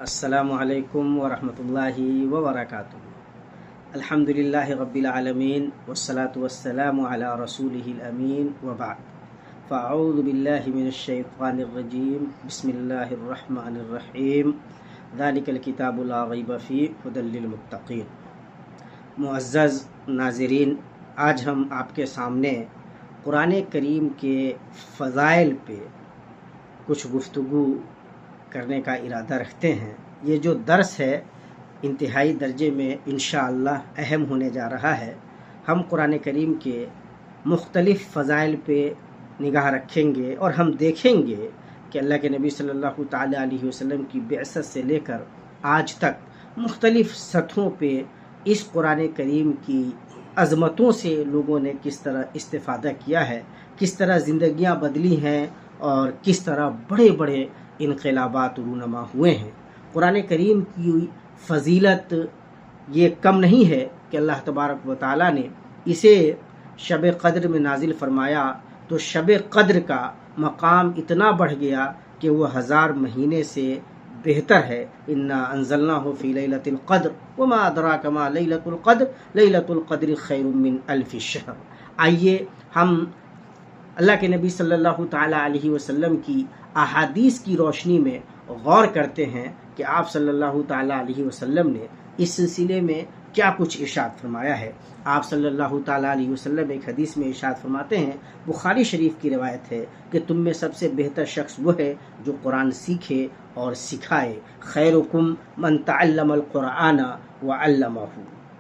السلام علیکم ورحمۃ اللہ وبرکاتہ۔ الحمدللہ رب العالمین والصلاة والسلام علی رسولہ الامین وبعد، فاعوذ باللہ من الشیطان الرجیم، بسم اللہ الرحمن الرحیم، ذالک الکتاب لا ریب فیہ ھدی للمتقین۔ معزز ناظرین، آج ہم آپ کے سامنے قرآن کریم کے فضائل پہ کچھ گفتگو کرنے کا ارادہ رکھتے ہیں۔ یہ جو درس ہے انتہائی درجے میں انشاءاللہ اہم ہونے جا رہا ہے۔ ہم قرآن کریم کے مختلف فضائل پہ نگاہ رکھیں گے اور ہم دیکھیں گے کہ اللہ کے نبی صلی اللہ تعالیٰ علیہ وسلم کی بعثت سے لے کر آج تک مختلف سطحوں پہ اس قرآن کریم کی عظمتوں سے لوگوں نے کس طرح استفادہ کیا ہے، کس طرح زندگیاں بدلی ہیں اور کس طرح بڑے بڑے انقلابات رونما ہوئے ہیں۔ قرآن کریم کی فضیلت یہ کم نہیں ہے کہ اللہ تبارک و تعالیٰ نے اسے شب قدر میں نازل فرمایا تو شب قدر کا مقام اتنا بڑھ گیا کہ وہ 1000 مہینے سے بہتر ہے۔ انا انزلناہ فی لیلۃ القدر وما ادراک ما لیلۃ القدر لیلۃ القدر خیر من الف شہر۔ آئیے ہم اللہ کے نبی صلی اللہ تعالیٰ علیہ وسلم کی احادیث کی روشنی میں غور کرتے ہیں کہ آپ صلی اللہ تعالیٰ علیہ وسلم نے اس سلسلے میں کیا کچھ ارشاد فرمایا ہے۔ آپ صلی اللہ تعالیٰ علیہ وسلم ایک حدیث میں ارشاد فرماتے ہیں، بخاری شریف کی روایت ہے کہ تم میں سب سے بہتر شخص وہ ہے جو قرآن سیکھے اور سکھائے۔ خیرکم من تعلم القرآن وعلمہ۔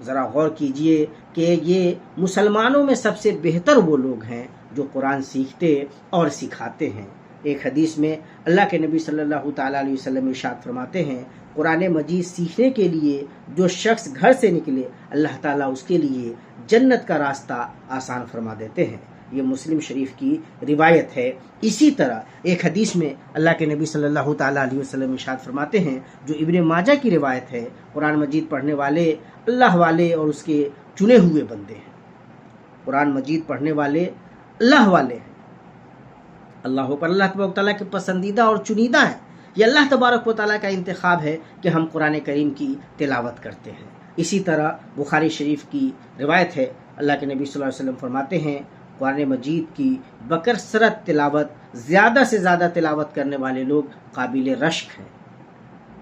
ذرا غور کیجئے کہ یہ مسلمانوں میں سب سے بہتر وہ لوگ ہیں جو قرآن سیکھتے اور سکھاتے ہیں۔ ایک حدیث میں اللہ کے نبی صلی اللہ تعالیٰ علیہ وسلم ارشاد فرماتے ہیں، قرآن مجید سیکھنے کے لیے جو شخص گھر سے نکلے اللہ تعالیٰ اس کے لیے جنت کا راستہ آسان فرما دیتے ہیں۔ یہ مسلم شریف کی روایت ہے۔ اسی طرح ایک حدیث میں اللہ کے نبی صلی اللہ تعالیٰ علیہ وسلم ارشاد فرماتے ہیں جو ابن ماجہ کی روایت ہے، قرآن مجید پڑھنے والے اللہ والے اور اس کے چنے ہوئے بندے ہیں۔ قرآن مجید پڑھنے والے اللہ والے ہیں، اللہ پر اللہ تبارک و تعالیٰ کے پسندیدہ اور چنیدہ ہیں۔ یہ اللہ تبارک و تعالیٰ کا انتخاب ہے کہ ہم قرآن کریم کی تلاوت کرتے ہیں۔ اسی طرح بخاری شریف کی روایت ہے، اللہ کے نبی صلی اللہ علیہ وسلم فرماتے ہیں قرآن مجید کی بکثرت تلاوت، زیادہ سے زیادہ تلاوت کرنے والے لوگ قابل رشک ہیں۔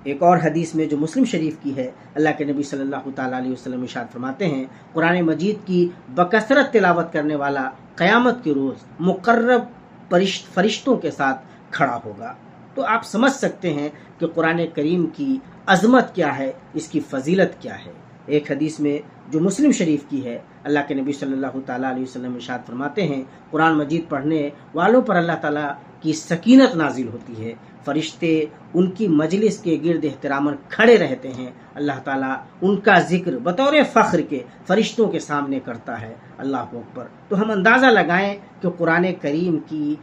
ایک اور حدیث میں جو مسلم شریف کی ہے، اللہ کے نبی صلی اللہ تعالیٰ علیہ وسلم ارشاد فرماتے ہیں قرآن مجید کی بکثرت تلاوت کرنے والا قیامت کے روز مقرب فرشتوں کے ساتھ کھڑا ہوگا۔ تو آپ سمجھ سکتے ہیں کہ قرآن کریم کی عظمت کیا ہے، اس کی فضیلت کیا ہے۔ ایک حدیث میں جو مسلم شریف کی ہے، اللہ کے نبی صلی اللہ تعالیٰ علیہ وسلم ارشاد فرماتے ہیں قرآن مجید پڑھنے والوں پر اللہ تعالیٰ کی سکینت نازل ہوتی ہے، فرشتے ان کی مجلس کے گرد احتراماً کھڑے رہتے ہیں، اللہ تعالیٰ ان کا ذکر بطور فخر کے فرشتوں کے سامنے کرتا ہے۔ اللہ اکبر۔ تو ہم اندازہ لگائیں کہ قرآن کریم کی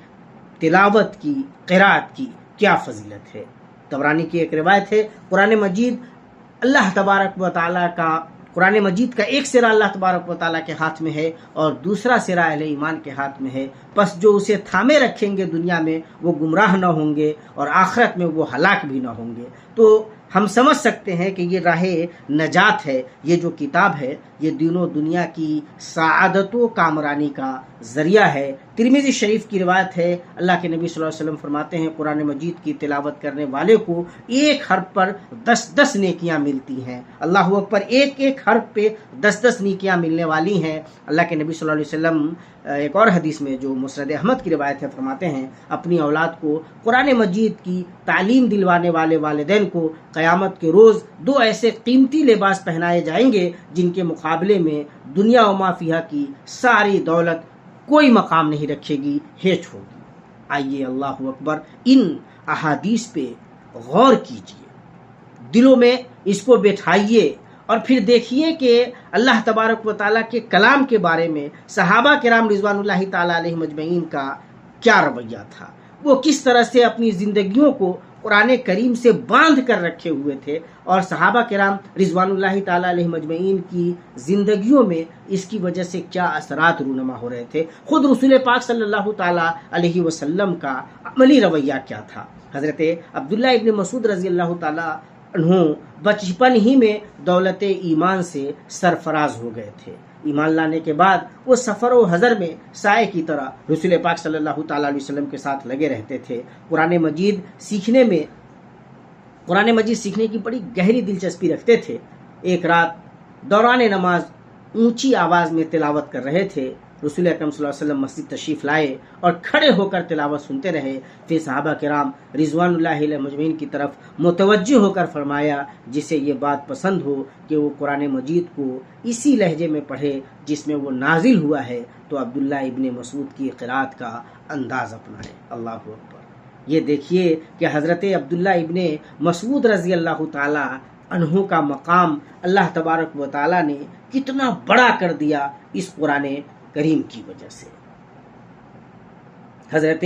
تلاوت کی، قرات کی کیا فضیلت ہے۔ طبرانی کی ایک روایت ہے، قرآن مجید اللہ تبارک و تعالیٰ کا، قرآن مجید کا ایک سرا اللہ تبارک و تعالیٰ کے ہاتھ میں ہے اور دوسرا سرا اہل ایمان کے ہاتھ میں ہے، پس جو اسے تھامے رکھیں گے دنیا میں وہ گمراہ نہ ہوں گے اور آخرت میں وہ ہلاک بھی نہ ہوں گے۔ تو ہم سمجھ سکتے ہیں کہ یہ راہ نجات ہے، یہ جو کتاب ہے یہ دین و دنیا کی سعادت و کامرانی کا ذریعہ ہے۔ ترمذی شریف کی روایت ہے، اللہ کے نبی صلی اللہ علیہ وسلم فرماتے ہیں قرآن مجید کی تلاوت کرنے والے کو ایک حرف پر 10 نیکیاں ملتی ہیں۔ اللہ اکبر۔ ایک حرف پہ 10 نیکیاں ملنے والی ہیں۔ اللہ کے نبی صلی اللہ علیہ وسلم ایک اور حدیث میں جو مسند احمد کی روایت ہے فرماتے ہیں اپنی اولاد کو قرآن مجید کی تعلیم دلوانے والے والدین کو قیامت کے روز 2 ایسے قیمتی لباس پہنائے جائیں گے جن کے مقابلے میں دنیا و ما فیہا کی ساری دولت کوئی مقام نہیں رکھے گی، ہیچ ہوگی۔ آئیے اللہ اکبر، ان احادیث پہ غور کیجئے، دلوں میں اس کو بٹھائیے اور پھر دیکھیے کہ اللہ تبارک و تعالیٰ کے کلام کے بارے میں صحابہ کرام رضوان اللہ تعالیٰ علیہم اجمعین کا کیا رویہ تھا، وہ کس طرح سے اپنی زندگیوں کو قرآن کریم سے باندھ کر رکھے ہوئے تھے، اور صحابہ کرام رضوان اللہ تعالیٰ علیہم اجمعین کی زندگیوں میں اس کی وجہ سے کیا اثرات رونما ہو رہے تھے، خود رسول پاک صلی اللہ تعالیٰ علیہ وسلم کا عملی رویہ کیا تھا۔ حضرت عبداللہ ابن مسعود رضی اللہ تعالیٰ انہوں بچپن ہی میں دولت ایمان سے سرفراز ہو گئے تھے۔ ایمان لانے کے بعد وہ سفر و حضر میں سائے کی طرح رسول پاک صلی اللہ تعالیٰ علیہ وسلم کے ساتھ لگے رہتے تھے۔ قرآن مجید سیکھنے کی بڑی گہری دلچسپی رکھتے تھے۔ ایک رات دوران نماز اونچی آواز میں تلاوت کر رہے تھے۔ رسول اکرم صلی اللہ علیہ وسلم مسجد تشریف لائے اور کھڑے ہو کر تلاوت سنتے رہے۔ پھر صحابہ کرام رضوان اللہ علیہ مجمعین کی طرف متوجہ ہو کر فرمایا، جسے یہ بات پسند ہو کہ وہ قرآن مجید کو اسی لہجے میں پڑھے جس میں وہ نازل ہوا ہے، تو عبداللہ ابن مسعود کی قرات کا انداز اپنائے۔ اللہ اکبر! یہ دیکھیے کہ حضرت عبداللہ ابن مسعود رضی اللہ تعالی عنہ کا مقام اللہ تبارک و تعالی نے کتنا بڑا کر دیا اس قرآن کریم کی وجہ سے۔ حضرت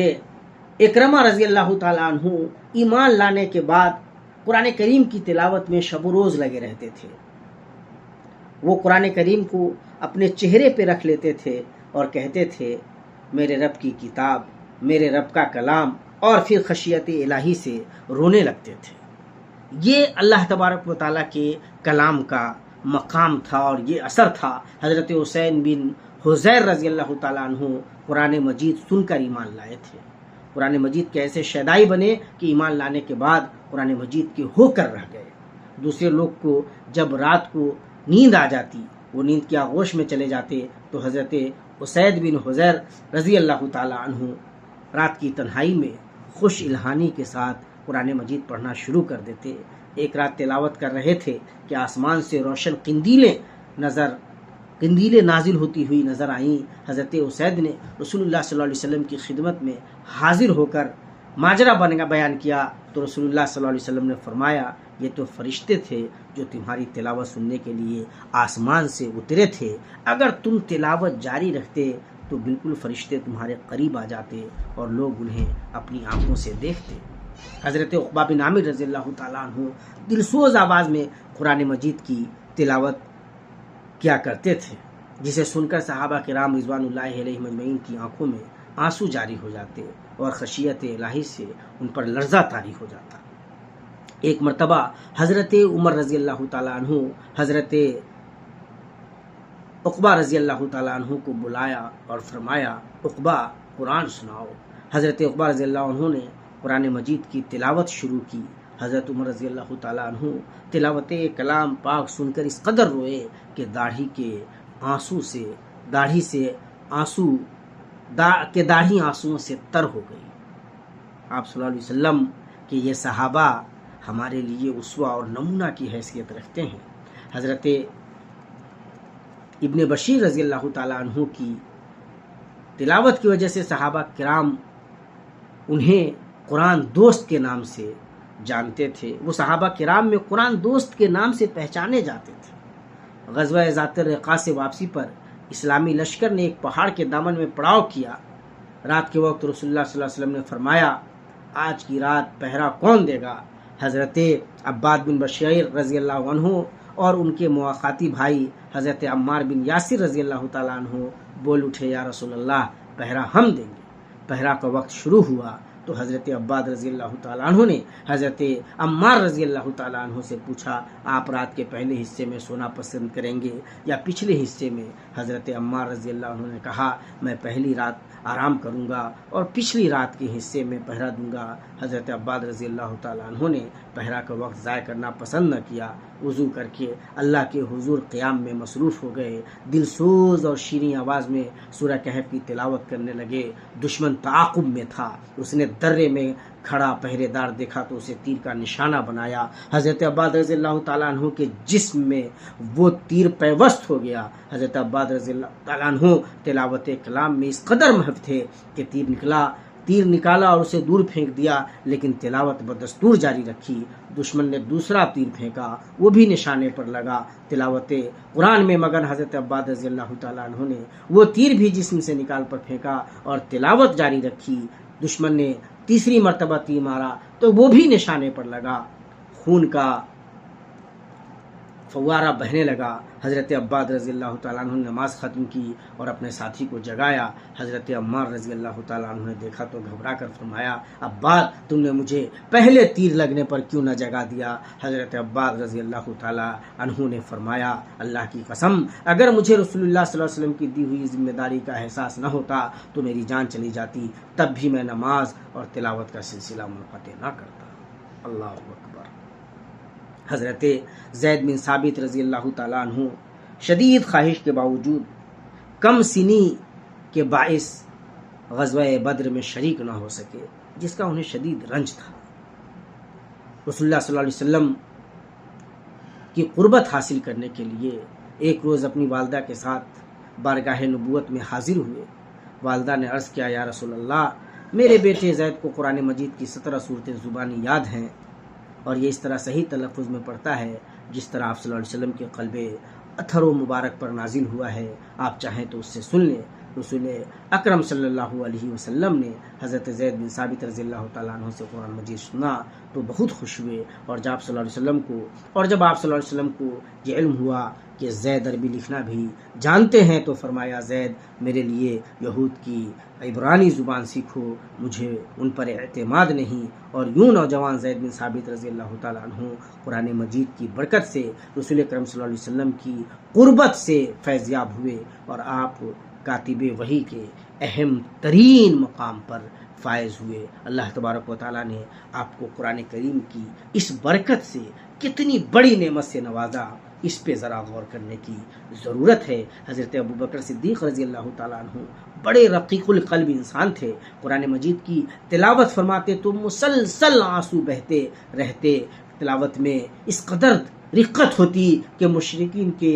اکرمہ رضی اللہ تعالیٰ عنہ ایمان لانے کے بعد قرآن کریم کی تلاوت میں شب و روز لگے رہتے تھے۔ وہ قرآن کریم کو اپنے چہرے پہ رکھ لیتے تھے اور کہتے تھے، میرے رب کی کتاب، میرے رب کا کلام، اور پھر خشیت الہی سے رونے لگتے تھے۔ یہ اللہ تبارک و تعالیٰ کے کلام کا مقام تھا اور یہ اثر تھا۔ حضرت حسین بن حضیر رضی اللہ تعالیٰ عنہ قرآن مجید سن کر ایمان لائے تھے۔ قرآن مجید کے ایسے شیدائی بنے کہ ایمان لانے کے بعد قرآن مجید کے ہو کر رہ گئے۔ دوسرے لوگ کو جب رات کو نیند آ جاتی، وہ نیند کی آغوش میں چلے جاتے، تو حضرت اسید بن حضیر رضی اللہ تعالیٰ عنہ رات کی تنہائی میں خوش الہانی کے ساتھ قرآن مجید پڑھنا شروع کر دیتے۔ ایک رات تلاوت کر رہے تھے کہ آسمان سے روشن قندیلیں نازل ہوتی ہوئی نظر آئیں۔ حضرت اسید نے رسول اللہ صلی اللہ علیہ وسلم کی خدمت میں حاضر ہو کر ماجرا بیان کیا، تو رسول اللہ صلی اللہ علیہ وسلم نے فرمایا، یہ تو فرشتے تھے جو تمہاری تلاوت سننے کے لیے آسمان سے اترے تھے۔ اگر تم تلاوت جاری رکھتے تو بالکل فرشتے تمہارے قریب آ جاتے اور لوگ انہیں اپنی آنکھوں سے دیکھتے۔ حضرت عقبہ بن عامر رضی اللہ تعالیٰ عنہ دلسوز آواز میں قرآن مجید کی تلاوت کیا کرتے تھے، جسے سن کر صحابہ کرام رضوان اللہ علیہ مجمعین کی آنکھوں میں آنسو جاری ہو جاتے اور خشیت الہی سے ان پر لرزہ طاری ہو جاتا۔ ایک مرتبہ حضرت عمر رضی اللہ تعالیٰ عنہ حضرت عقبہ رضی اللہ تعالیٰ عنہ کو بلایا اور فرمایا، عقبہ قرآن سناؤ۔ حضرت عقبہ رضی اللہ عنہ نے قرآن مجید کی تلاوت شروع کی۔ حضرت عمر رضی اللہ تعالیٰ عنہ تلاوت کلام پاک سن کر اس قدر روئے کہ داڑھی آنسوؤں سے تر ہو گئی۔ آپ صلی اللہ علیہ وسلم کہ یہ صحابہ ہمارے لیے اسوہ اور نمونہ کی حیثیت رکھتے ہیں۔ حضرت ابن بشیر رضی اللہ تعالیٰ عنہ کی تلاوت کی وجہ سے صحابہ کرام انہیں قرآن دوست کے نام سے جانتے تھے۔ وہ صحابہ کرام میں قرآن دوست کے نام سے پہچانے جاتے تھے۔ غزوہ ذات الرقاع سے واپسی پر اسلامی لشکر نے ایک پہاڑ کے دامن میں پڑاؤ کیا۔ رات کے وقت رسول اللہ صلی اللہ علیہ وسلم نے فرمایا، آج کی رات پہرا کون دے گا؟ حضرت عباد بن بشیر رضی اللہ عنہ اور ان کے مواقاتی بھائی حضرت عمار بن یاسر رضی اللہ تعالیٰ عنہ بول اٹھے، یا رسول اللہ، پہرا ہم دیں گے۔ پہرا کا وقت شروع ہوا تو حضرت عباد رضی اللہ تعالیٰ عنہ نے حضرت عمار رضی اللہ تعالیٰ عنہ سے پوچھا، آپ رات کے پہلے حصے میں سونا پسند کریں گے یا پچھلے حصے میں؟ حضرت عمار رضی اللہ عنہ نے کہا، میں پہلی رات آرام کروں گا اور پچھلی رات کے حصے میں پہرا دوں گا۔ حضرت عباد رضی اللہ تعالیٰ عنہ نے پہرا کا وقت ضائع کرنا پسند نہ کیا، وضو کر کے اللہ کے حضور قیام میں مصروف ہو گئے۔ دل سوز اور شیریں آواز میں سورہ کہف کی تلاوت کرنے لگے۔ دشمن تعاقب میں تھا، اس نے درے میں کھڑا پہرے دار دیکھا تو اسے تیر کا نشانہ بنایا۔ حضرت عباد رضی اللہ تعالیٰ عنہ کے جسم میں وہ تیر پیوست ہو گیا۔ حضرت عباد رضی اللہ تعالیٰ عنہ تلاوت کلام میں اس قدر محو تھے کہ تیر نکالا اور اسے دور پھینک دیا، لیکن تلاوت بدستور جاری رکھی۔ دشمن نے دوسرا تیر پھینکا، وہ بھی نشانے پر لگا۔ تلاوت قرآن میں مگن حضرت عباد رضی اللہ تعالیٰ عنہ نے وہ تیر بھی جسم سے نکال پر پھینکا اور تلاوت جاری رکھی۔ دشمن نے تیسری مرتبہ تیر مارا تو وہ بھی نشانے پر لگا۔ فوارہ بہنے لگا۔ حضرت عباد رضی اللہ تعالیٰ عنہ نے نماز ختم کی اور اپنے ساتھی کو جگایا۔ حضرت عمار رضی اللہ تعالیٰ عنہ نے دیکھا تو گھبرا کر فرمایا، عباد تم نے مجھے پہلے تیر لگنے پر کیوں نہ جگا دیا؟ حضرت عباد رضی اللہ تعالیٰ عنہ نے فرمایا، اللہ کی قسم اگر مجھے رسول اللہ صلی اللہ علیہ وسلم کی دی ہوئی ذمہ داری کا احساس نہ ہوتا تو میری جان چلی جاتی، تب بھی میں نماز اور تلاوت کا سلسلہ منقطع نہ کرتا۔ اللہ اکبر۔ حضرت زید بن ثابت رضی اللہ تعالیٰ عنہ شدید خواہش کے باوجود کم سنی کے باعث غزوہ بدر میں شریک نہ ہو سکے، جس کا انہیں شدید رنج تھا۔ رسول اللہ صلی اللہ علیہ وسلم کی قربت حاصل کرنے کے لیے ایک روز اپنی والدہ کے ساتھ بارگاہ نبوت میں حاضر ہوئے۔ والدہ نے عرض کیا، یا رسول اللہ، میرے بیٹے زید کو قرآن مجید کی 17 صورتیں زبانی یاد ہیں اور یہ اس طرح صحیح تلفظ میں پڑھتا ہے جس طرح آپ صلی اللہ علیہ وسلم کے قلب اطہر و مبارک پر نازل ہوا ہے، آپ چاہیں تو اس سے سن لیں۔ رسول اکرم صلی اللہ علیہ وسلم نے حضرت زید بن ثابت رضی اللہ تعالیٰ عنہ سے قرآن مجید سنا تو بہت خوش ہوئے، اور جب آپ صلی اللہ علیہ وسلم کو یہ علم ہوا کہ زید عربی لکھنا بھی جانتے ہیں تو فرمایا، زید میرے لیے یہود کی عبرانی زبان سیکھو، مجھے ان پر اعتماد نہیں۔ اور یوں نوجوان زید بن ثابت رضی اللہ تعالیٰ عنہ قرآن مجید کی برکت سے رسول اکرم صلی اللہ علیہ وسلم کی قربت سے فیضیاب ہوئے اور آپ کاتب وحی کے اہم ترین مقام پر فائز ہوئے۔ اللہ تبارک و تعالیٰ نے آپ کو قرآن کریم کی اس برکت سے کتنی بڑی نعمت سے نوازا، اس پہ ذرا غور کرنے کی ضرورت ہے۔ حضرت ابوبکر صدیق رضی اللہ تعالیٰ عنہ بڑے رقیق القلب انسان تھے، قرآن مجید کی تلاوت فرماتے تو مسلسل آنسو بہتے رہتے۔ تلاوت میں اس قدر رقت ہوتی کہ مشرکین کے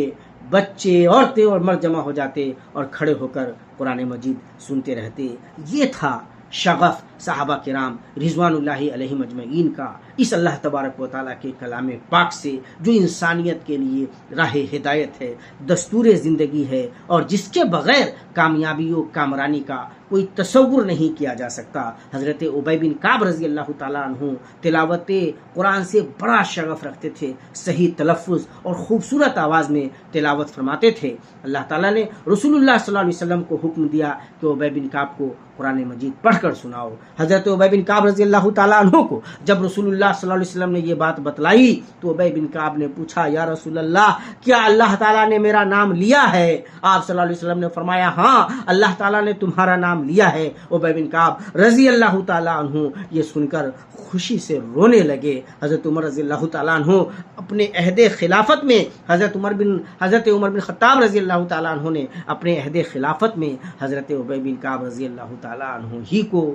بچے، عورتیں اور مرد جمع ہو جاتے اور کھڑے ہو کر قرآن مجید سنتے رہتے۔ یہ تھا شغف صحابہ کرام رضوان اللہ علیہم اجمعین کا اس اللہ تبارک و تعالیٰ کے کلام پاک سے، جو انسانیت کے لیے راہ ہدایت ہے، دستور زندگی ہے، اور جس کے بغیر کامیابی و کامرانی کا کوئی تصور نہیں کیا جا سکتا۔ حضرت ابی بن کعب رضی اللہ تعالیٰ عنہ تلاوت قرآن سے بڑا شغف رکھتے تھے، صحیح تلفظ اور خوبصورت آواز میں تلاوت فرماتے تھے۔ اللہ تعالیٰ نے رسول اللہ صلی اللہ علیہ وسلم کو حکم دیا کہ ابی بن کعب کو قرآن مجید پڑھ کر سناؤ۔ حضرت ابی بن کعب رضی اللہ تعالیٰ عنہ کو جب رسول اللہ صلی اللہ علیہ وسلم نے یہ بات بتلائی تو ابی بن کعب نے پوچھا، یا رسول اللہ، کیا اللہ تعالیٰ نے میرا نام لیا ہے؟ آپ صلی اللہ علیہ وسلم نے فرمایا، ہاں اللہ تعالیٰ نے تمہارا نام لیا ہے۔ ابی بن کعب رضی اللہ تعالیٰ عنہ یہ سن کر خوشی سے رونے لگے۔ حضرت عمر رضی اللہ تعالیٰ عنہ اپنے عہد خلافت میں حضرت عمر بن خطاب رضی اللہ تعالیٰ عنہ نے اپنے عہد خلافت میں حضرت ابی بن کعب رضی اللہ تعالیٰ عنہ ہی کو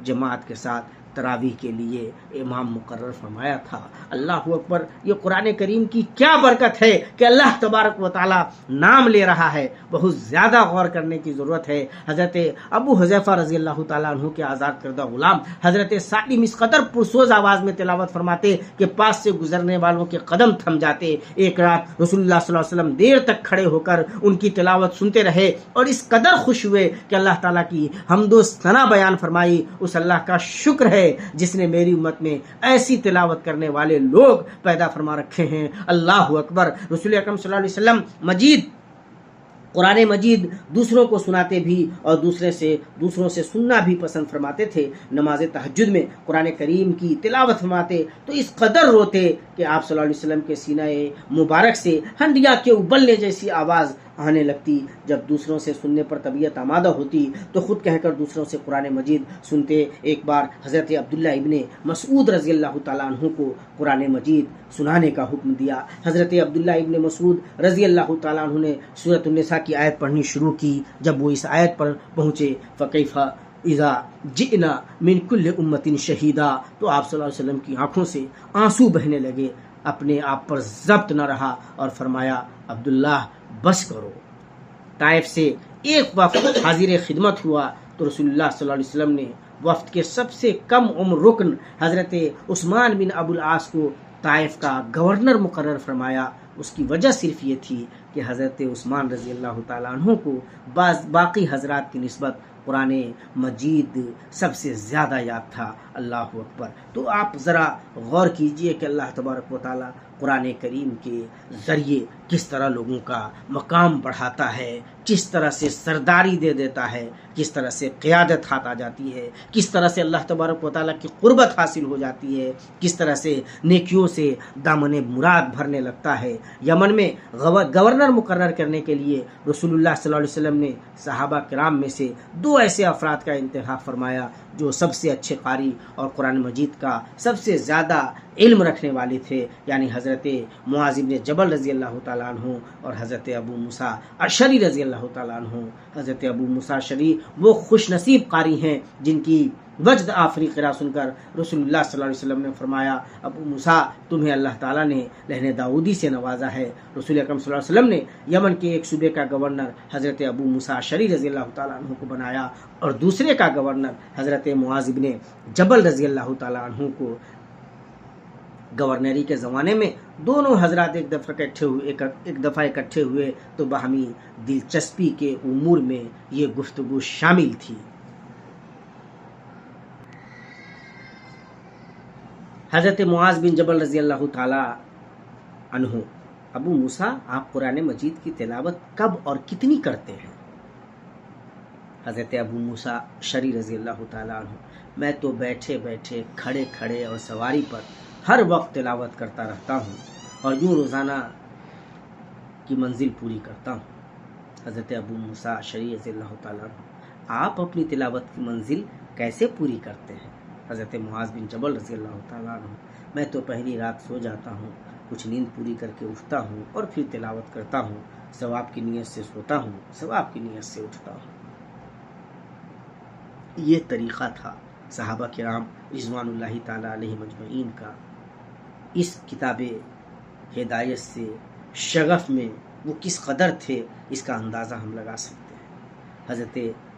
جماعت کے ساتھ تراویح کے لیے امام مقرر فرمایا تھا۔ اللہ اکبر، یہ قرآن کریم کی کیا برکت ہے کہ اللہ تبارک و تعالی نام لے رہا ہے، بہت زیادہ غور کرنے کی ضرورت ہے۔ حضرت ابو حذیفہ رضی اللہ تعالیٰ عنہ کے آزاد کردہ غلام حضرت سالم اس قدر پرسوز آواز میں تلاوت فرماتے کہ پاس سے گزرنے والوں کے قدم تھم جاتے۔ ایک رات رسول اللہ صلی اللہ علیہ وسلم دیر تک کھڑے ہو کر ان کی تلاوت سنتے رہے اور اس قدر خوش ہوئے کہ اللہ تعالیٰ کی حمد و ثنا بیان فرمائی۔ اس اللہ کا شکر ہے جس نے میری امت میں ایسی تلاوت کرنے والے لوگ پیدا فرما رکھے ہیں۔ اللہ اکبر۔ رسول اکرم صلی اللہ علیہ وسلم قرآن مجید دوسروں کو سناتے بھی اور دوسروں سے سننا بھی پسند فرماتے تھے۔ نماز تہجد میں قرآن کریم کی تلاوت فرماتے تو اس قدر روتے کہ آپ صلی اللہ علیہ وسلم کے سینہ مبارک سے ہنڈیا کے ابلنے جیسی آواز آنے لگتی۔ جب دوسروں سے سننے پر طبیعت آمادہ ہوتی تو خود کہہ کر دوسروں سے قرآن مجید سنتے۔ ایک بار حضرت عبداللہ ابن مسعود رضی اللہ تعالیٰ عنہ کو قرآن مجید سنانے کا حکم دیا۔ حضرت عبداللہ ابن مسعود رضی اللہ تعالیٰ عنہ نے سورۃ النساء کی آیت پڑھنی شروع کی۔ جب وہ اس آیت پر پہنچے، فَكَيْفَ اِذَا جِئْنَا مِنْ كُلِّ أُمَّةٍ شَهِيدًا، تو آپ صلی اللہ علیہ وسلم کی آنکھوں سے آنسو بہنے لگے، اپنے آپ پر ضبط نہ رہا اور فرمایا، عبداللہ بس کرو۔ طائف سے ایک وفد حاضر خدمت ہوا تو رسول اللہ صلی اللہ علیہ وسلم نے وفد کے سب سے کم عمر رکن حضرت عثمان بن ابو العاص کو طائف کا گورنر مقرر فرمایا۔ اس کی وجہ صرف یہ تھی کہ حضرت عثمان رضی اللہ تعالیٰ عنہ کو باقی حضرات کی نسبت قرآن مجید سب سے زیادہ یاد تھا۔ اللہ اکبر۔ تو آپ ذرا غور کیجئے کہ اللہ تبارک و تعالیٰ قرآن کریم کے ذریعے کس طرح لوگوں کا مقام بڑھاتا ہے، کس طرح سے سرداری دے دیتا ہے، کس طرح سے قیادت ہاتھ آ جاتی ہے، کس طرح سے اللہ تبارک و تعالیٰ کی قربت حاصل ہو جاتی ہے، کس طرح سے نیکیوں سے دامن مراد بھرنے لگتا ہے۔ یمن میں گورنر مقرر کرنے کے لیے رسول اللہ صلی اللہ علیہ وسلم نے صحابہ کرام میں سے 2 ایسے افراد کا انتخاب فرمایا جو سب سے اچھے قاری اور قرآن مجید کا سب سے زیادہ علم رکھنے والے تھے، یعنی حضرت معاذ بن جبل رضی اللہ تعالیٰ عنہ اور حضرت ابو موسیٰ اشعری رضی اللہ تعالیٰ عنہ۔ حضرت ابو موسیٰ اشعری وہ خوش نصیب قاری ہیں جن کی وجد آفری قرأ سن کر رسول اللہ صلی اللہ علیہ وسلم نے فرمایا، ابو موسیٰ تمہیں اللہ تعالیٰ نے لہن داؤدی سے نوازا ہے۔ رسول اکرم صلی اللہ علیہ وسلم نے یمن کے ایک صوبے کا گورنر حضرت ابو موسیٰ اشعری رضی اللہ تعالیٰ عنہ کو بنایا اور دوسرے کا گورنر حضرت معاذ بن جبل رضی اللہ تعالیٰ عنہ کو۔ گورنری کے زمانے میں دونوں حضرات ایک دفعہ اکٹھے ہوئے تو باہمی دلچسپی کے امور میں یہ گفتگو شامل تھی۔ حضرت معاذ بن جبل رضی اللہ تعالی عنہ، ابو موسیٰ آپ قرآن مجید کی تلاوت کب اور کتنی کرتے ہیں؟ حضرت ابو موسیٰ اشعری رضی اللہ تعالیٰ عنہ، میں تو بیٹھے بیٹھے، کھڑے کھڑے اور سواری پر ہر وقت تلاوت کرتا رہتا ہوں اور یوں روزانہ کی منزل پوری کرتا ہوں۔ حضرت ابو موسیٰ اشعری رضی اللہ تعالیٰ عنہ، آپ اپنی تلاوت کی منزل کیسے پوری کرتے ہیں؟ حضرت معاذ بن جبل رضی اللہ تعالیٰ عنہ، میں تو پہلی رات سو جاتا ہوں، کچھ نیند پوری کر کے اٹھتا ہوں اور پھر تلاوت کرتا ہوں، ثواب کی نیت سے سوتا ہوں، ثواب کی نیت سے اٹھتا ہوں۔ یہ طریقہ تھا صحابہ کرام رضوان اللہ تعالیٰ علیہ مجمعین کا۔ اس کتاب ہدایت سے شغف میں وہ کس قدر تھے، اس کا اندازہ ہم لگا سکتے ہیں۔ حضرت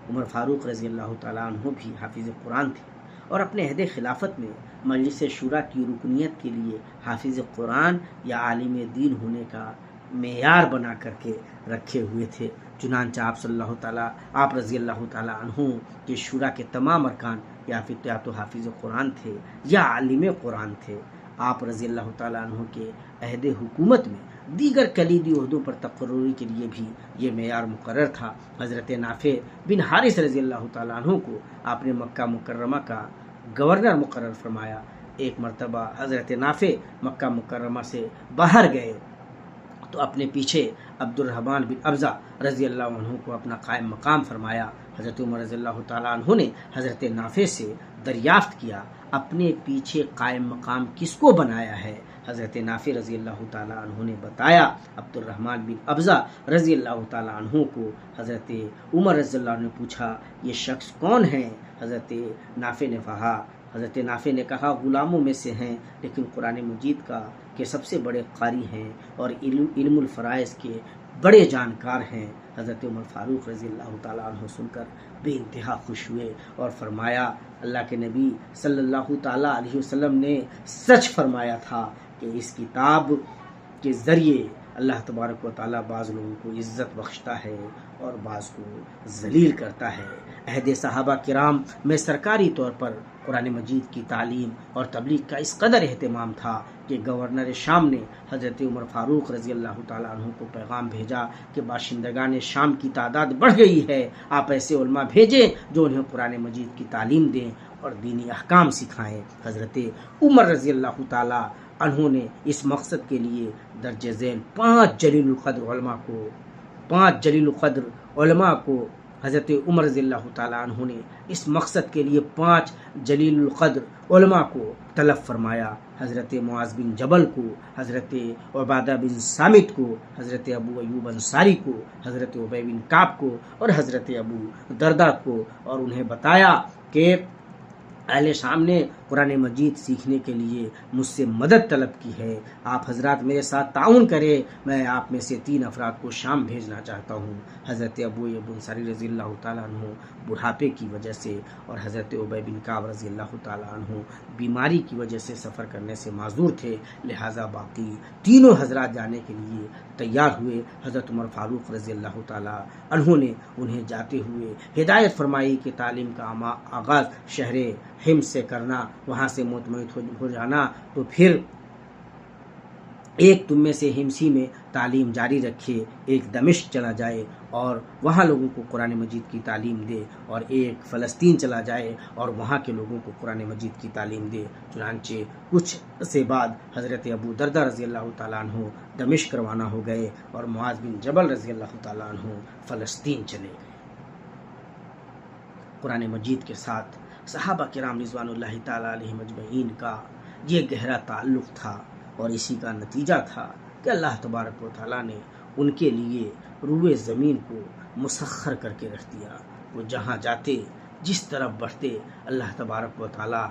عمر فاروق رضی اللہ تعالیٰ عنہ بھی حافظ قرآن تھے اور اپنے عہد خلافت میں مجلس شورا کی رکنیت کے لیے حافظ قرآن یا عالم دین ہونے کا معیار بنا کر کے رکھے ہوئے تھے۔ چنانچہ آپ رضی اللہ تعالیٰ عنہ کے شورا کے تمام ارکان یا تو حافظ قرآن تھے یا عالم قرآن تھے۔ آپ رضی اللہ تعالیٰ عنہ کے عہد حکومت میں دیگر کلیدی عہدوں پر تقرری کے لیے بھی یہ معیار مقرر تھا۔ حضرت نافع بن حارث رضی اللہ تعالیٰ عنہ کو آپ نے مکہ مکرمہ کا گورنر مقرر فرمایا۔ ایک مرتبہ حضرت نافع مکہ مکرمہ سے باہر گئے تو اپنے پیچھے عبد الرحمن بن ابزہ رضی اللہ عنہ کو اپنا قائم مقام فرمایا۔ حضرت عمر رضی اللہ تعالیٰ عنہ نے حضرت نافع سے دریافت کیا، اپنے پیچھے قائم مقام کس کو بنایا ہے؟ حضرت نافع رضی اللہ تعالیٰ عنہ نے بتایا عبد الرحمن بن ابزہ رضی اللہ تعالیٰ عنہ کو۔ حضرت عمر رضی اللہ عنہ نے پوچھا، یہ شخص کون ہے؟ حضرت نافع نے کہا غلاموں میں سے ہیں، لیکن قرآن مجید کے سب سے بڑے قاری ہیں اور علم الفرائض کے بڑے جانکار ہیں۔ حضرت عمر فاروق رضی اللہ تعالیٰ عنہ سن کر بے انتہا خوش ہوئے اور فرمایا، اللہ کے نبی صلی اللہ تعالیٰ علیہ وسلم نے سچ فرمایا تھا کہ اس کتاب کے ذریعے اللہ تبارک و تعالیٰ بعض لوگوں کو عزت بخشتا ہے اور بعض کو ذلیل کرتا ہے۔ عہد صحابہ کرام میں سرکاری طور پر قرآن مجید کی تعلیم اور تبلیغ کا اس قدر اہتمام تھا کہ گورنر شام نے حضرت عمر فاروق رضی اللہ تعالیٰ عنہ کو پیغام بھیجا کہ باشندگان شام کی تعداد بڑھ گئی ہے، آپ ایسے علماء بھیجیں جو انہیں قرآن مجید کی تعلیم دیں اور دینی احکام سکھائیں۔ حضرت عمر رضی اللہ تعالیٰ عنہ نے اس مقصد کے لیے درج ذیل 5 جلیل القدر علماء کو حضرت عمر رضی اللہ تعالیٰ عنہ نے اس مقصد کے لیے 5 جلیل القدر علماء کو طلب فرمایا۔ حضرت معاذ بن جبل کو، حضرت عبادہ بن صامت کو، حضرت ابو ایوب انصاری کو، حضرت ابی بن کعب کو اور حضرت ابو دردہ کو، اور انہیں بتایا کہ اہل شام نے قرآن مجید سیکھنے کے لیے مجھ سے مدد طلب کی ہے، آپ حضرات میرے ساتھ تعاون کریں، میں آپ میں سے 3 افراد کو شام بھیجنا چاہتا ہوں۔ حضرت ابو ایوب انصاری رضی اللہ تعالیٰ عنہ بڑھاپے کی وجہ سے اور حضرت ابی بن کعب رضی اللہ تعالیٰ عنہ بیماری کی وجہ سے سفر کرنے سے معذور تھے، لہٰذا باقی تینوں حضرات جانے کے لیے تیار ہوئے۔ حضرت عمر فاروق رضی اللہ تعالیٰ عنہ نے انہیں جاتے ہوئے ہدایت فرمائی کہ تعلیم کا آغاز شہر حمص سے کرنا، وہاں سے مطمئن ہو جانا تو پھر ایک تم میں سے ہمسی میں تعلیم جاری رکھے، ایک دمشق چلا جائے اور وہاں لوگوں کو قرآن مجید کی تعلیم دے، اور ایک فلسطین چلا جائے اور وہاں کے لوگوں کو قرآن مجید کی تعلیم دے۔ چنانچہ کچھ عرصے بعد حضرت ابو دردہ رضی اللہ تعالیٰ عنہ دمشق روانہ ہو گئے اور معاذ بن جبل رضی اللہ تعالیٰ عنہ فلسطین چلے گئے۔ قرآن مجید کے ساتھ صحابہ کرام رضوان اللہ تعالیٰ علیہم اجمعین کا یہ گہرا تعلق تھا، اور اسی کا نتیجہ تھا کہ اللہ تبارک و تعالیٰ نے ان کے لیے روئے زمین کو مسخر کر کے رکھ دیا۔ وہ جہاں جاتے، جس طرف بڑھتے، اللہ تبارک و تعالیٰ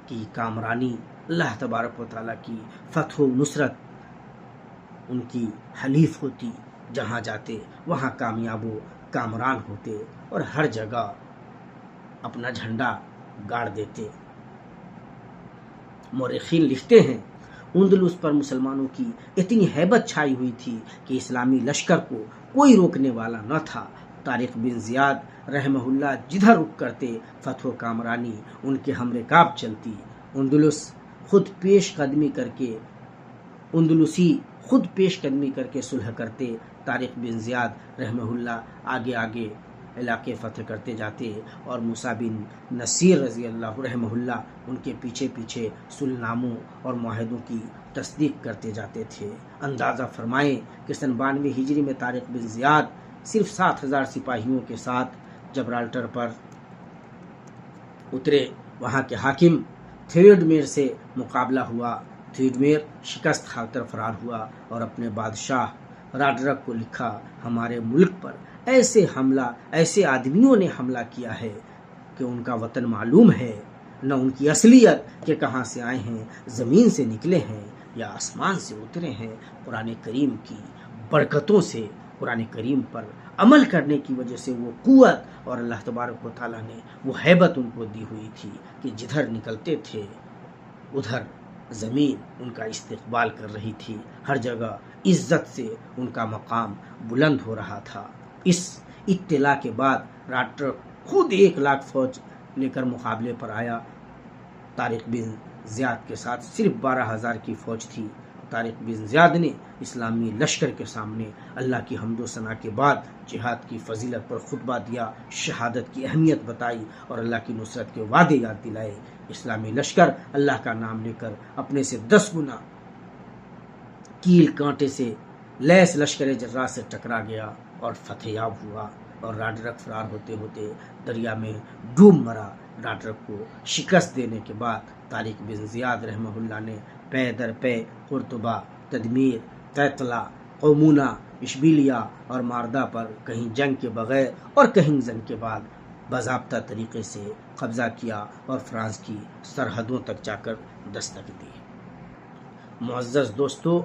کی کامرانی، اللہ تبارک و تعالیٰ کی فتح و نصرت ان کی حلیف ہوتی۔ جہاں جاتے وہاں کامیاب و کامران ہوتے اور ہر جگہ اپنا جھنڈا گاڑ دیتے۔ مورخین لکھتے ہیں اندلس پر مسلمانوں کی اتنی ہیبت چھائی ہوئی تھی کہ اسلامی لشکر کو کوئی روکنے والا نہ تھا۔ طارق بن زیاد رحمہ اللہ جدھر رخ کرتے فتح و کامرانی ان کے ہم رکاب چلتی۔ اندلسی خود پیش قدمی کر کے صلح کرتے۔ طارق بن زیاد رحمہ اللہ آگے آگے علاقے فتح کرتے جاتے، اور موسیٰ بن نصیر رضی اللہ رحمہ اللہ ان کے پیچھے پیچھے صلح ناموں اور معاہدوں کی تصدیق کرتے جاتے تھے۔ اندازہ فرمائیں کہ سن 92 ہجری میں طارق بن زیاد صرف 7000 سپاہیوں کے ساتھ جبرالٹر پر اترے۔ وہاں کے حاکم تھیوڈمیر سے مقابلہ ہوا۔ تھیوڈمیر شکست کھا کر فرار ہوا اور اپنے بادشاہ راڈرک کو لکھا، ہمارے ملک پر ایسے آدمیوں نے حملہ کیا ہے کہ ان کا وطن معلوم ہے، نہ ان کی اصلیت کہ کہاں سے آئے ہیں، زمین سے نکلے ہیں یا آسمان سے اترے ہیں۔ قرآن کریم کی برکتوں سے، قرآن کریم پر عمل کرنے کی وجہ سے وہ قوت اور اللہ تبارک و تعالیٰ نے وہ ہیبت ان کو دی ہوئی تھی کہ جدھر نکلتے تھے ادھر زمین ان کا استقبال کر رہی تھی، ہر جگہ عزت سے ان کا مقام بلند ہو رہا تھا۔ اس اطلاع کے بعد راڈر خود 1,00,000 فوج لے کر مقابلے پر آیا۔ طارق بن زیاد کے ساتھ صرف 12,000 کی فوج تھی۔ طارق بن زیاد نے اسلامی لشکر کے سامنے اللہ کی حمد و ثنا کے بعد جہاد کی فضیلت پر خطبہ دیا، شہادت کی اہمیت بتائی اور اللہ کی نصرت کے وعدے یاد دلائے۔ اسلامی لشکر اللہ کا نام لے کر اپنے سے 10 گنا کیل کانٹے سے لیس لشکر جرار سے ٹکرا گیا اور فتح یاب ہوا، اور راڈرک فرار ہوتے ہوتے دریا میں ڈوب مرا۔ راڈرک کو شکست دینے کے بعد طارق بن زیاد رحمہ اللہ نے پے در پے قرطبہ، تدمیر، قیطلہ، قومونہ، اشبیلیہ اور ماردہ پر کہیں جنگ کے بغیر اور کہیں جنگ کے بعد باضابطہ طریقے سے قبضہ کیا اور فرانس کی سرحدوں تک جا کر دستک دی۔ معزز دوستو،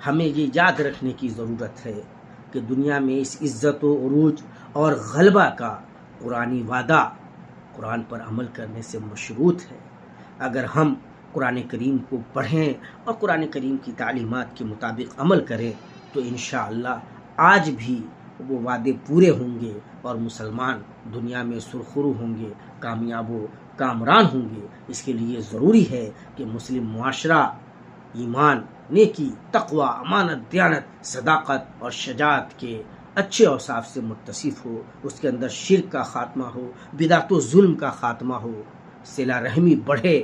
ہمیں یہ یاد رکھنے کی ضرورت ہے کہ دنیا میں اس عزت و عروج اور غلبہ کا قرآنی وعدہ قرآن پر عمل کرنے سے مشروط ہے۔ اگر ہم قرآن کریم کو پڑھیں اور قرآن کریم کی تعلیمات کے مطابق عمل کریں تو انشاءاللہ آج بھی وہ وعدے پورے ہوں گے اور مسلمان دنیا میں سرخرو ہوں گے، کامیاب و کامران ہوں گے۔ اس کے لیے ضروری ہے کہ مسلم معاشرہ ایمان، نیکی، تقوی، امانت، دیانت، صداقت اور شجاعت کے اچھے اوصاف سے متصف ہو، اس کے اندر شرک کا خاتمہ ہو، بدعت و ظلم کا خاتمہ ہو، صلہ رحمی بڑھے،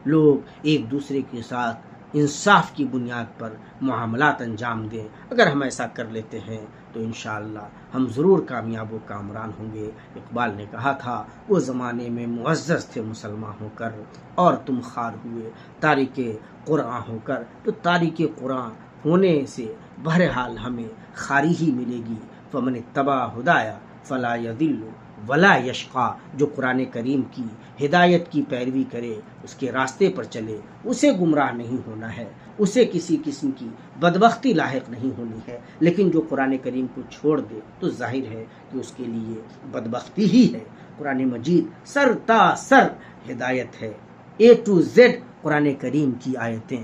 لوگ ایک دوسرے کے ساتھ انصاف کی بنیاد پر معاملات انجام دیں۔ اگر ہم ایسا کر لیتے ہیں تو انشاءاللہ ہم ضرور کامیاب و کامران ہوں گے۔ اقبال نے کہا تھا، وہ زمانے میں معزز تھے مسلمان ہو کر، اور تم خوار ہوئے تارک قرآن ہو کر۔ تو تارک قرآن ہونے سے بہرحال ہمیں خاری ہی ملے گی۔ فمن اتبع ہدایا فلا یضل ولا یشقی، جو قرآن کریم کی ہدایت کی پیروی کرے، اس کے راستے پر چلے، اسے گمراہ نہیں ہونا ہے، اسے کسی قسم کی بدبختی لاحق نہیں ہونی ہے۔ لیکن جو قرآن کریم کو چھوڑ دے تو ظاہر ہے کہ اس کے لیے بدبختی ہی ہے۔ قرآن مجید سر تا سر ہدایت ہے، A to Z قرآن کریم کی آیتیں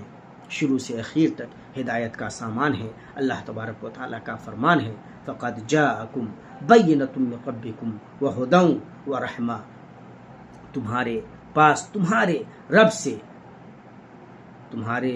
شروع سے اخیر تک ہدایت کا سامان ہے۔ اللہ تبارک و تعالیٰ کا فرمان ہے، فقد جاءکم بینۃ من ربکم وہدی ورحمہ، تمہارے پاس تمہارے رب سے تمہارے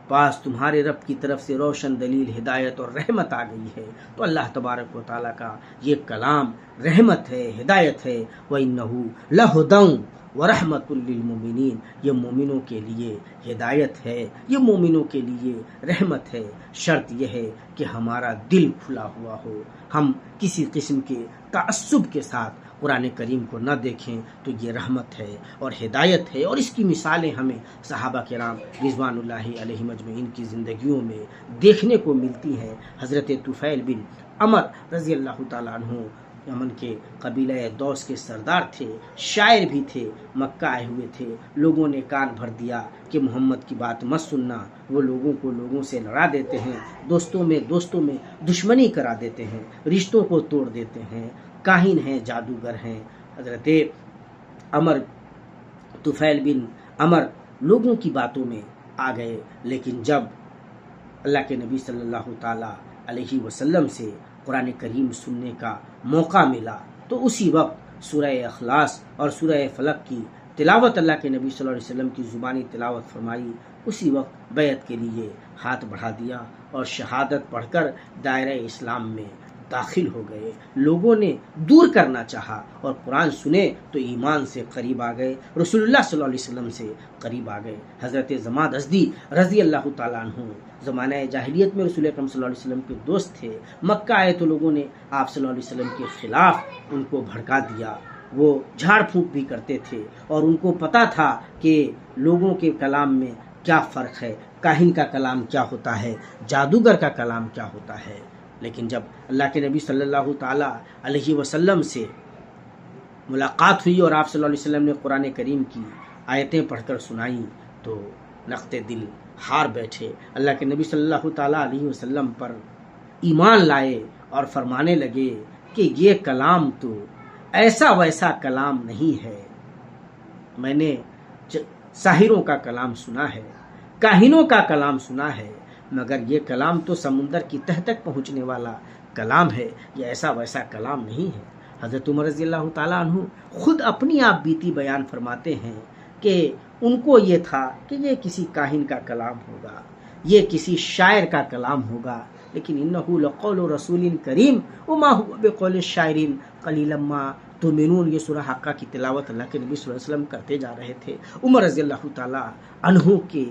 پاس تمہارے رب کی طرف سے روشن دلیل ہدایت اور رحمت آ گئی ہے۔ تو اللہ تبارک و تعالیٰ کا یہ کلام رحمت ہے، ہدایت ہے۔ وَإِنَّهُ لَهُدًى وَرَحْمَةٌ لِّلْمُؤْمِنِينَ، یہ مومنوں کے لیے ہدایت ہے، یہ مومنوں کے لیے رحمت ہے۔ شرط یہ ہے کہ ہمارا دل کھلا ہوا ہو، ہم کسی قسم کے تعصب کے ساتھ قرآن کریم کو نہ دیکھیں، تو یہ رحمت ہے اور ہدایت ہے۔ اور اس کی مثالیں ہمیں صحابہ کرام رضوان اللہ علیہم اجمعین کی زندگیوں میں دیکھنے کو ملتی ہیں۔ حضرت طفیل بن عمر رضی اللہ تعالیٰ عنہ یمن کے قبیلہ دوس کے سردار تھے، شاعر بھی تھے، مکہ آئے ہوئے تھے۔ لوگوں نے کان بھر دیا کہ محمد کی بات مت سننا، وہ لوگوں کو لوگوں سے لڑا دیتے ہیں، دوستوں میں دشمنی کرا دیتے ہیں، رشتوں کو توڑ دیتے ہیں، کاہن ہیں، جادوگر ہیں۔ حضرت طفیل بن عمر لوگوں کی باتوں میں آ گئے، لیکن جب اللہ کے نبی صلی اللہ تعالیٰ علیہ وسلم سے قرآن کریم سننے کا موقع ملا تو اسی وقت سورہ اخلاص اور سورہ فلق کی تلاوت اللہ کے نبی صلی اللہ علیہ وسلم کی زبانی تلاوت فرمائی۔ اسی وقت بیعت کے لیے ہاتھ بڑھا دیا اور شہادت پڑھ کر دائرہ اسلام میں داخل ہو گئے۔ لوگوں نے دور کرنا چاہا اور قرآن سنے تو ایمان سے قریب آ گئے، رسول اللہ صلی اللہ علیہ وسلم سے قریب آ گئے۔ حضرت زماد ازدی رضی اللہ تعالیٰ عنہ زمانہ جاہلیت میں رسول اکرم صلی اللہ علیہ وسلم کے دوست تھے۔ مکہ آئے تو لوگوں نے آپ صلی اللہ علیہ وسلم کے خلاف ان کو بھڑکا دیا۔ وہ جھاڑ پھونک بھی کرتے تھے اور ان کو پتا تھا کہ لوگوں کے کلام میں کیا فرق ہے، کاہن کا کلام کیا ہوتا ہے، جادوگر کا کلام کیا ہوتا ہے۔ لیکن جب اللہ کے نبی صلی اللہ تعالیٰ علیہ وسلم سے ملاقات ہوئی اور آپ صلی اللہ علیہ وسلم نے قرآن کریم کی آیتیں پڑھ کر سنائیں تو نقط دل ہار بیٹھے، اللہ کے نبی صلی اللہ تعالیٰ علیہ وسلم پر ایمان لائے اور فرمانے لگے کہ یہ کلام تو ایسا ویسا کلام نہیں ہے۔ میں نے ساحروں کا کلام سنا ہے، کاہنوں کا کلام سنا ہے، مگر یہ کلام تو سمندر کی تہ تک پہنچنے والا کلام ہے، یہ ایسا ویسا کلام نہیں ہے۔ حضرت عمر رضی اللہ تعالیٰ عنہ خود اپنی آپ بیتی بیان فرماتے ہیں کہ ان کو یہ تھا کہ یہ کسی کاہن کا کلام ہوگا، یہ کسی شاعر کا کلام ہوگا، لیکن انہ لقول رسول کریم وما هو بقول الشاعر قلیلا ما تؤمنون، یہ سورہ حقہ کی تلاوت اللہ کے نبی صلی اللہ علیہ وسلم کرتے جا رہے تھے۔ عمر رضی اللہ تعالیٰ عنہ کے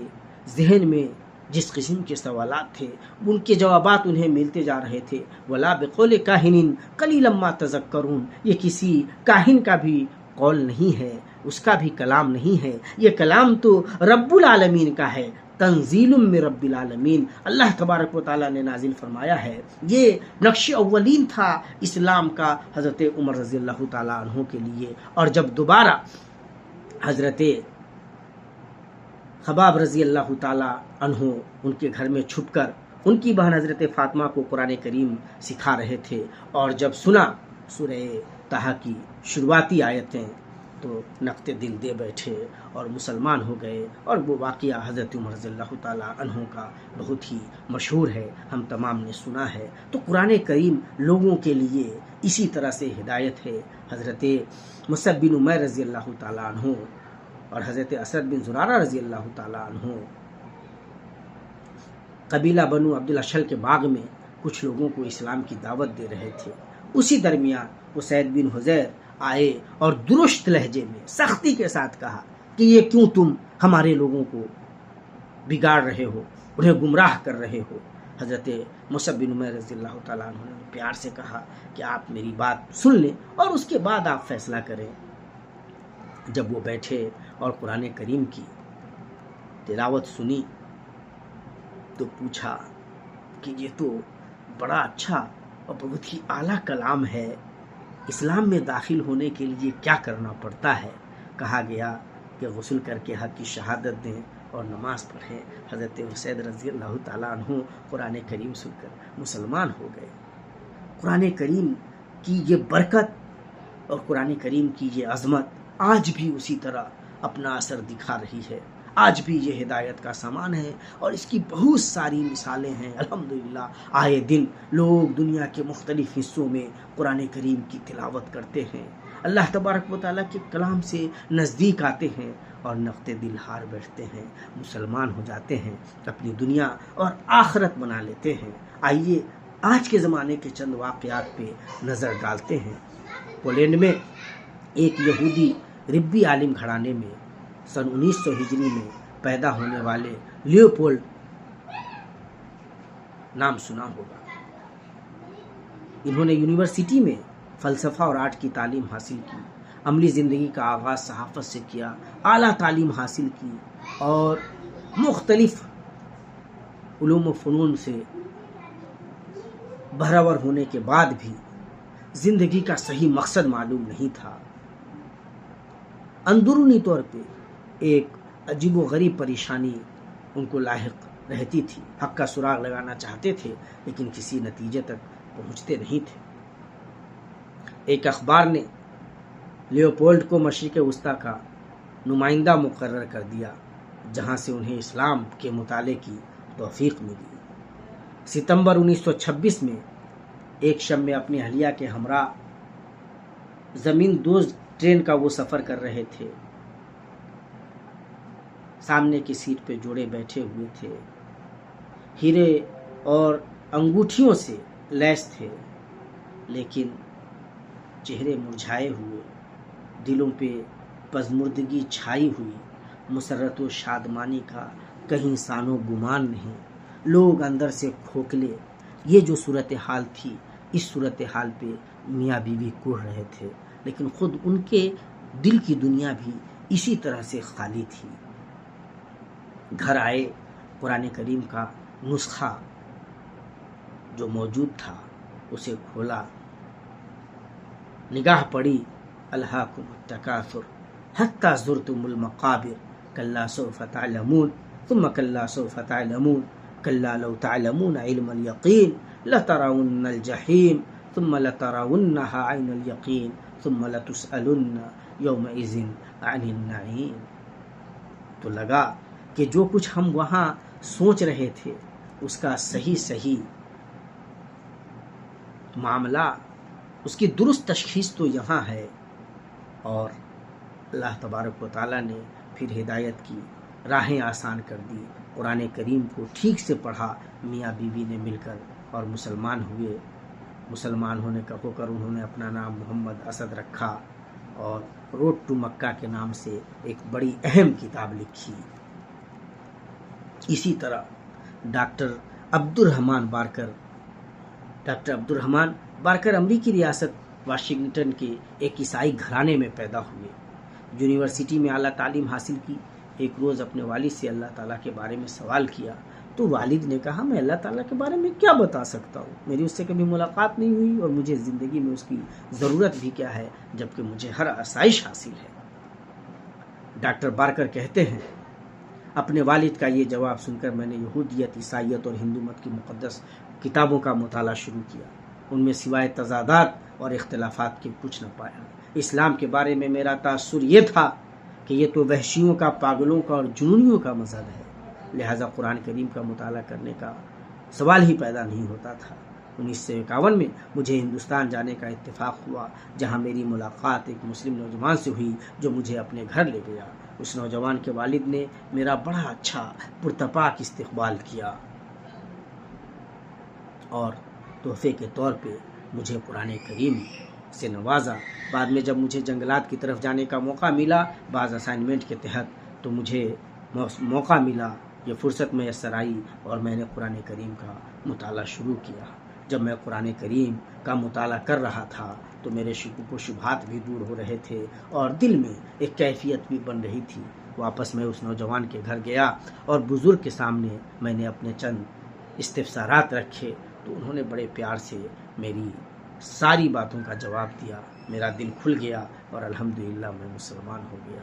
ذہن میں جس قسم کے سوالات تھے ان کے جوابات انہیں ملتے جا رہے تھے۔ ولا بقول کاہن قلیلا ما تذکرون، یہ کسی کاہن کا بھی قول نہیں ہے، اس کا بھی کلام نہیں ہے، یہ کلام تو رب العالمین کا ہے، تنزیل من رب العالمین، اللہ تبارک و تعالیٰ نے نازل فرمایا ہے۔ یہ نقش اولین تھا اسلام کا حضرت عمر رضی اللہ تعالیٰ عنہ کے لیے۔ اور جب دوبارہ حضرت خباب رضی اللہ تعالیٰ عنہ ان کے گھر میں چھپ کر ان کی بہن حضرت فاطمہ کو قرآن کریم سکھا رہے تھے، اور جب سنا سورہ طہ کی شروعاتی آیتیں تو نقط دل دے بیٹھے اور مسلمان ہو گئے۔ اور وہ واقعہ حضرت عمر رضی اللہ تعالیٰ عنہ کا بہت ہی مشہور ہے، ہم تمام نے سنا ہے۔ تو قرآن کریم لوگوں کے لیے اسی طرح سے ہدایت ہے۔ حضرت مصعب بن عمیر رضی اللہ تعالیٰ عنہ اور حضرت اسد بن زرارہ رضی اللہ تعالیٰ عنہ قبیلہ بنو عبد الاشہل کے باغ میں کچھ لوگوں کو اسلام کی دعوت دے رہے تھے۔ اسی درمیان اسید بن حضیر آئے اور درست لہجے میں سختی کے ساتھ کہا کہ یہ کیوں تم ہمارے لوگوں کو بگاڑ رہے ہو، انہیں گمراہ کر رہے ہو۔ حضرت مصعب بن عمیر رضی اللہ تعالیٰ عنہ نے پیار سے کہا کہ آپ میری بات سن لیں اور اس کے بعد آپ فیصلہ کریں۔ جب وہ بیٹھے اور قرآن کریم کی تلاوت سنی تو پوچھا کہ یہ تو بڑا اچھا اور بہت ہی اعلیٰ کلام ہے، اسلام میں داخل ہونے کے لیے کیا کرنا پڑتا ہے؟ کہا گیا کہ غسل کر کے حق کی شہادت دیں اور نماز پڑھیں۔ حضرت اسید رضی اللہ تعالیٰ عنہ قرآن کریم سن کر مسلمان ہو گئے۔ قرآن کریم کی یہ برکت اور قرآن کریم کی یہ عظمت آج بھی اسی طرح اپنا اثر دکھا رہی ہے، آج بھی یہ ہدایت کا سامان ہے اور اس کی بہت ساری مثالیں ہیں۔ الحمدللہ آئے دن لوگ دنیا کے مختلف حصوں میں قرآن کریم کی تلاوت کرتے ہیں، اللہ تبارک و تعالیٰ کے کلام سے نزدیک آتے ہیں اور نقطے دل ہار بیٹھتے ہیں، مسلمان ہو جاتے ہیں، اپنی دنیا اور آخرت بنا لیتے ہیں۔ آئیے آج کے زمانے کے چند واقعات پہ نظر ڈالتے ہیں۔ پولینڈ میں ایک یہودی ربی عالم گھرانے میں سن 1900 ہجری میں پیدا ہونے والے لیوپولڈ نام سنا ہوگا۔ انہوں نے یونیورسٹی میں فلسفہ اور آرٹ کی تعلیم حاصل کی، عملی زندگی کا آغاز صحافت سے کیا، اعلیٰ تعلیم حاصل کی اور مختلف علوم و فنون سے بہرور ہونے کے بعد بھی زندگی کا صحیح مقصد معلوم نہیں تھا۔ اندرونی طور پہ ایک عجیب و غریب پریشانی ان کو لاحق رہتی تھی، حق کا سراغ لگانا چاہتے تھے لیکن کسی نتیجے تک پہنچتے نہیں تھے۔ ایک اخبار نے لیوپولڈ کو مشرق وسطی کا نمائندہ مقرر کر دیا، جہاں سے انہیں اسلام کے مطالعے کی توفیق ملی۔ ستمبر 1926 میں ایک شب میں اپنی اہلیہ کے ہمراہ زمین دوز ٹرین کا وہ سفر کر رہے تھے۔ سامنے کی سیٹ پہ جوڑے بیٹھے ہوئے تھے، ہیرے اور انگوٹھیوں سے لیس تھے، لیکن چہرے مرجھائے ہوئے، دلوں پہ پژمردگی چھائی ہوئی، مسرت و شادمانی کا کہیں سان و گمان نہیں، لوگ اندر سے کھوکھلے۔ یہ جو صورتحال تھی، اس صورتحال پہ میاں بیوی کوڑ رہے تھے، لیکن خود ان کے دل کی دنیا بھی اسی طرح سے خالی تھی۔ گھر آئے، قرآن کریم کا نسخہ جو موجود تھا اسے کھولا، نگاہ پڑی، الہاکم التکاثر حتی زرتم المقابر کلا سوف تعلمون ثم کلا سوف تعلمون کلا لو تعلمون علم الیقین لترون الجحیم ثم لترونها عین الیقین ثم لتسألن یومئذ عن النعیم۔ تو لگا کہ جو کچھ ہم وہاں سوچ رہے تھے اس کا صحیح معاملہ، اس کی درست تشخیص تو یہاں ہے۔ اور اللہ تبارک و تعالیٰ نے پھر ہدایت کی راہیں آسان کر دی، قرآن کریم کو ٹھیک سے پڑھا میاں بیوی نے مل کر اور مسلمان ہوئے۔ مسلمان ہونے کا ہو کر انہوں نے اپنا نام محمد اسد رکھا اور روڈ ٹو مکہ کے نام سے ایک بڑی اہم کتاب لکھی۔ اسی طرح ڈاکٹر عبد الرحمان بارکر امریکی ریاست واشنگٹن کے ایک عیسائی گھرانے میں پیدا ہوئے، یونیورسٹی میں اعلیٰ تعلیم حاصل کی۔ ایک روز اپنے والد سے اللہ تعالیٰ کے بارے میں سوال کیا تو والد نے کہا، میں اللہ تعالیٰ کے بارے میں کیا بتا سکتا ہوں، میری اس سے کبھی ملاقات نہیں ہوئی اور مجھے زندگی میں اس کی ضرورت بھی کیا ہے جبکہ مجھے ہر آسائش حاصل ہے۔ ڈاکٹر بارکر کہتے ہیں، اپنے والد کا یہ جواب سن کر میں نے یہودیت، عیسائیت اور ہندو مت کی مقدس کتابوں کا مطالعہ شروع کیا۔ ان میں سوائے تضادات اور اختلافات کے کچھ نہ پایا۔ اسلام کے بارے میں میرا تاثر یہ تھا کہ یہ تو وحشیوں کا، پاگلوں کا اور جنونیوں کا مذہب ہے، لہٰذا قرآن کریم کا مطالعہ کرنے کا سوال ہی پیدا نہیں ہوتا تھا۔ 1951 میں مجھے ہندوستان جانے کا اتفاق ہوا، جہاں میری ملاقات ایک مسلم نوجوان سے ہوئی جو مجھے اپنے گھر لے گیا۔ اس نوجوان کے والد نے میرا بڑا اچھا پرتپاک استقبال کیا اور تحفے کے طور پہ مجھے قرآن کریم سے نوازا۔ بعد میں جب مجھے جنگلات کی طرف جانے کا موقع ملا، بعض اسائنمنٹ کے تحت، تو مجھے موقع ملا، یہ فرصت میسر آئی اور میں نے قرآن کریم کا مطالعہ شروع کیا۔ جب میں قرآن کریم کا مطالعہ کر رہا تھا تو میرے شکوک و شبہات بھی دور ہو رہے تھے اور دل میں ایک کیفیت بھی بن رہی تھی۔ واپس میں اس نوجوان کے گھر گیا اور بزرگ کے سامنے میں نے اپنے چند استفسارات رکھے تو انہوں نے بڑے پیار سے میری ساری باتوں کا جواب دیا۔ میرا دل کھل گیا اور الحمدللہ میں مسلمان ہو گیا۔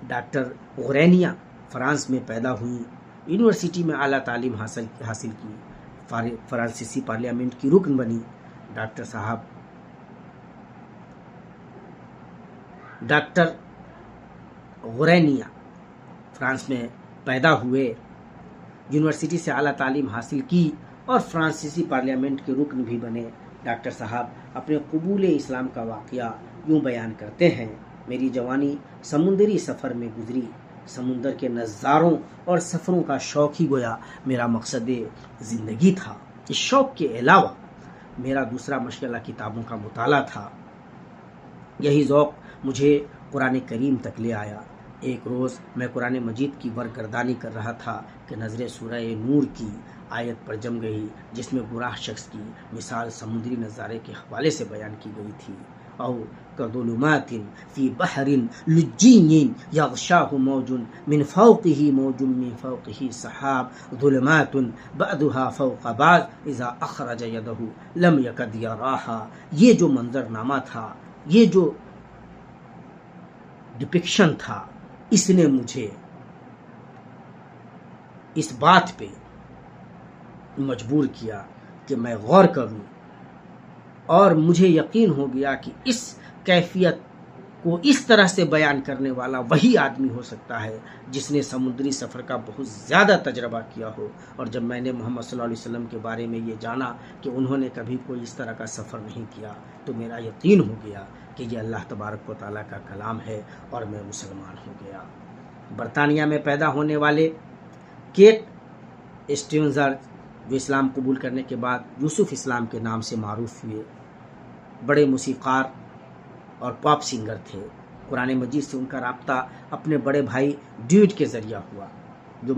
ڈاکٹر غرینیا فرانس میں پیدا ہوئی، یونیورسٹی میں اعلیٰ تعلیم حاصل کی، فرانسیسی پارلیمنٹ کی رکن بنی۔ ڈاکٹر غرینیا فرانس میں پیدا ہوئے، یونیورسٹی سے اعلیٰ تعلیم حاصل کی اور فرانسیسی پارلیمنٹ کے رکن بھی بنے۔ ڈاکٹر صاحب اپنے قبول اسلام کا واقعہ یوں بیان کرتے ہیں، میری جوانی سمندری سفر میں گزری، سمندر کے نظاروں اور سفروں کا شوق ہی گویا میرا مقصد زندگی تھا۔ اس شوق کے علاوہ میرا دوسرا مشغلہ کتابوں کا مطالعہ تھا۔ یہی ذوق مجھے قرآن کریم تک لے آیا۔ ایک روز میں قرآن مجید کی برگردانی کر رہا تھا کہ نظر سورہ نور کی آیت پر جم گئی، جس میں گمراہ شخص کی مثال سمندری نظارے کے حوالے سے بیان کی گئی تھی۔ او کظلمات فی بحر لجی یغشاہ موج من فوقہ موج من فوقہ سحاب ظلمات بعضها فوق بعض اذا اخرج یدہ لم یکد یراہا۔ یہ جو منظر نامہ تھا، یہ جو ڈپکشن تھا، اس نے مجھے اس بات پہ مجبور کیا کہ میں غور کروں، اور مجھے یقین ہو گیا کہ اس کیفیت کو اس طرح سے بیان کرنے والا وہی آدمی ہو سکتا ہے جس نے سمندری سفر کا بہت زیادہ تجربہ کیا ہو۔ اور جب میں نے محمد صلی اللہ علیہ وسلم کے بارے میں یہ جانا کہ انہوں نے کبھی کوئی اس طرح کا سفر نہیں کیا، تو میرا یقین ہو گیا کہ یہ اللہ تبارک و تعالیٰ کا کلام ہے، اور میں مسلمان ہو گیا۔ برطانیہ میں پیدا ہونے والے کیٹ اسٹیونزر، جو اسلام قبول کرنے کے بعد یوسف اسلام کے نام سے معروف ہوئے، بڑے موسیقار اور پاپ سنگر تھے۔ قرآن مجید سے ان کا رابطہ اپنے بڑے بھائی ڈیوڈ کے ذریعہ ہوا، جو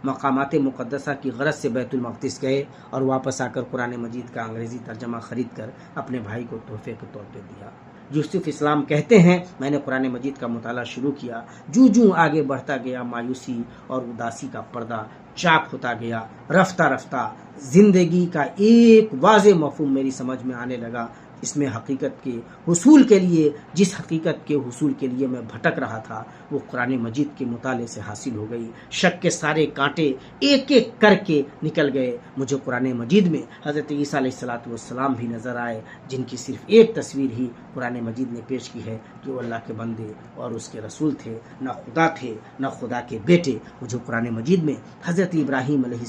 مقامات مقدسہ کی غرض سے بیت المقدس گئے اور واپس آ کر قرآن مجید کا انگریزی ترجمہ خرید کر اپنے بھائی کو تحفے کے طور پہ دیا۔ یوسف اسلام کہتے ہیں، میں نے قرآن مجید کا مطالعہ شروع کیا، جو آگے بڑھتا گیا مایوسی اور اداسی کا پردہ چاک ہوتا گیا۔ رفتہ رفتہ زندگی کا ایک واضح مفہوم میری سمجھ میں آنے لگا۔ اس میں حقیقت کے حصول کے لیے، جس حقیقت کے حصول کے لیے میں بھٹک رہا تھا، وہ قرآن مجید کے مطالعے سے حاصل ہو گئی۔ شک کے سارے کانٹے ایک ایک کر کے نکل گئے۔ مجھے قرآن مجید میں حضرت عیسیٰ علیہ السلام بھی نظر آئے، جن کی صرف ایک تصویر ہی قرآن مجید نے پیش کی ہے کہ وہ اللہ کے بندے اور اس کے رسول تھے، نہ خدا تھے نہ خدا کے بیٹے۔ مجھے قرآن مجید میں حضرت ابراہیم علیہ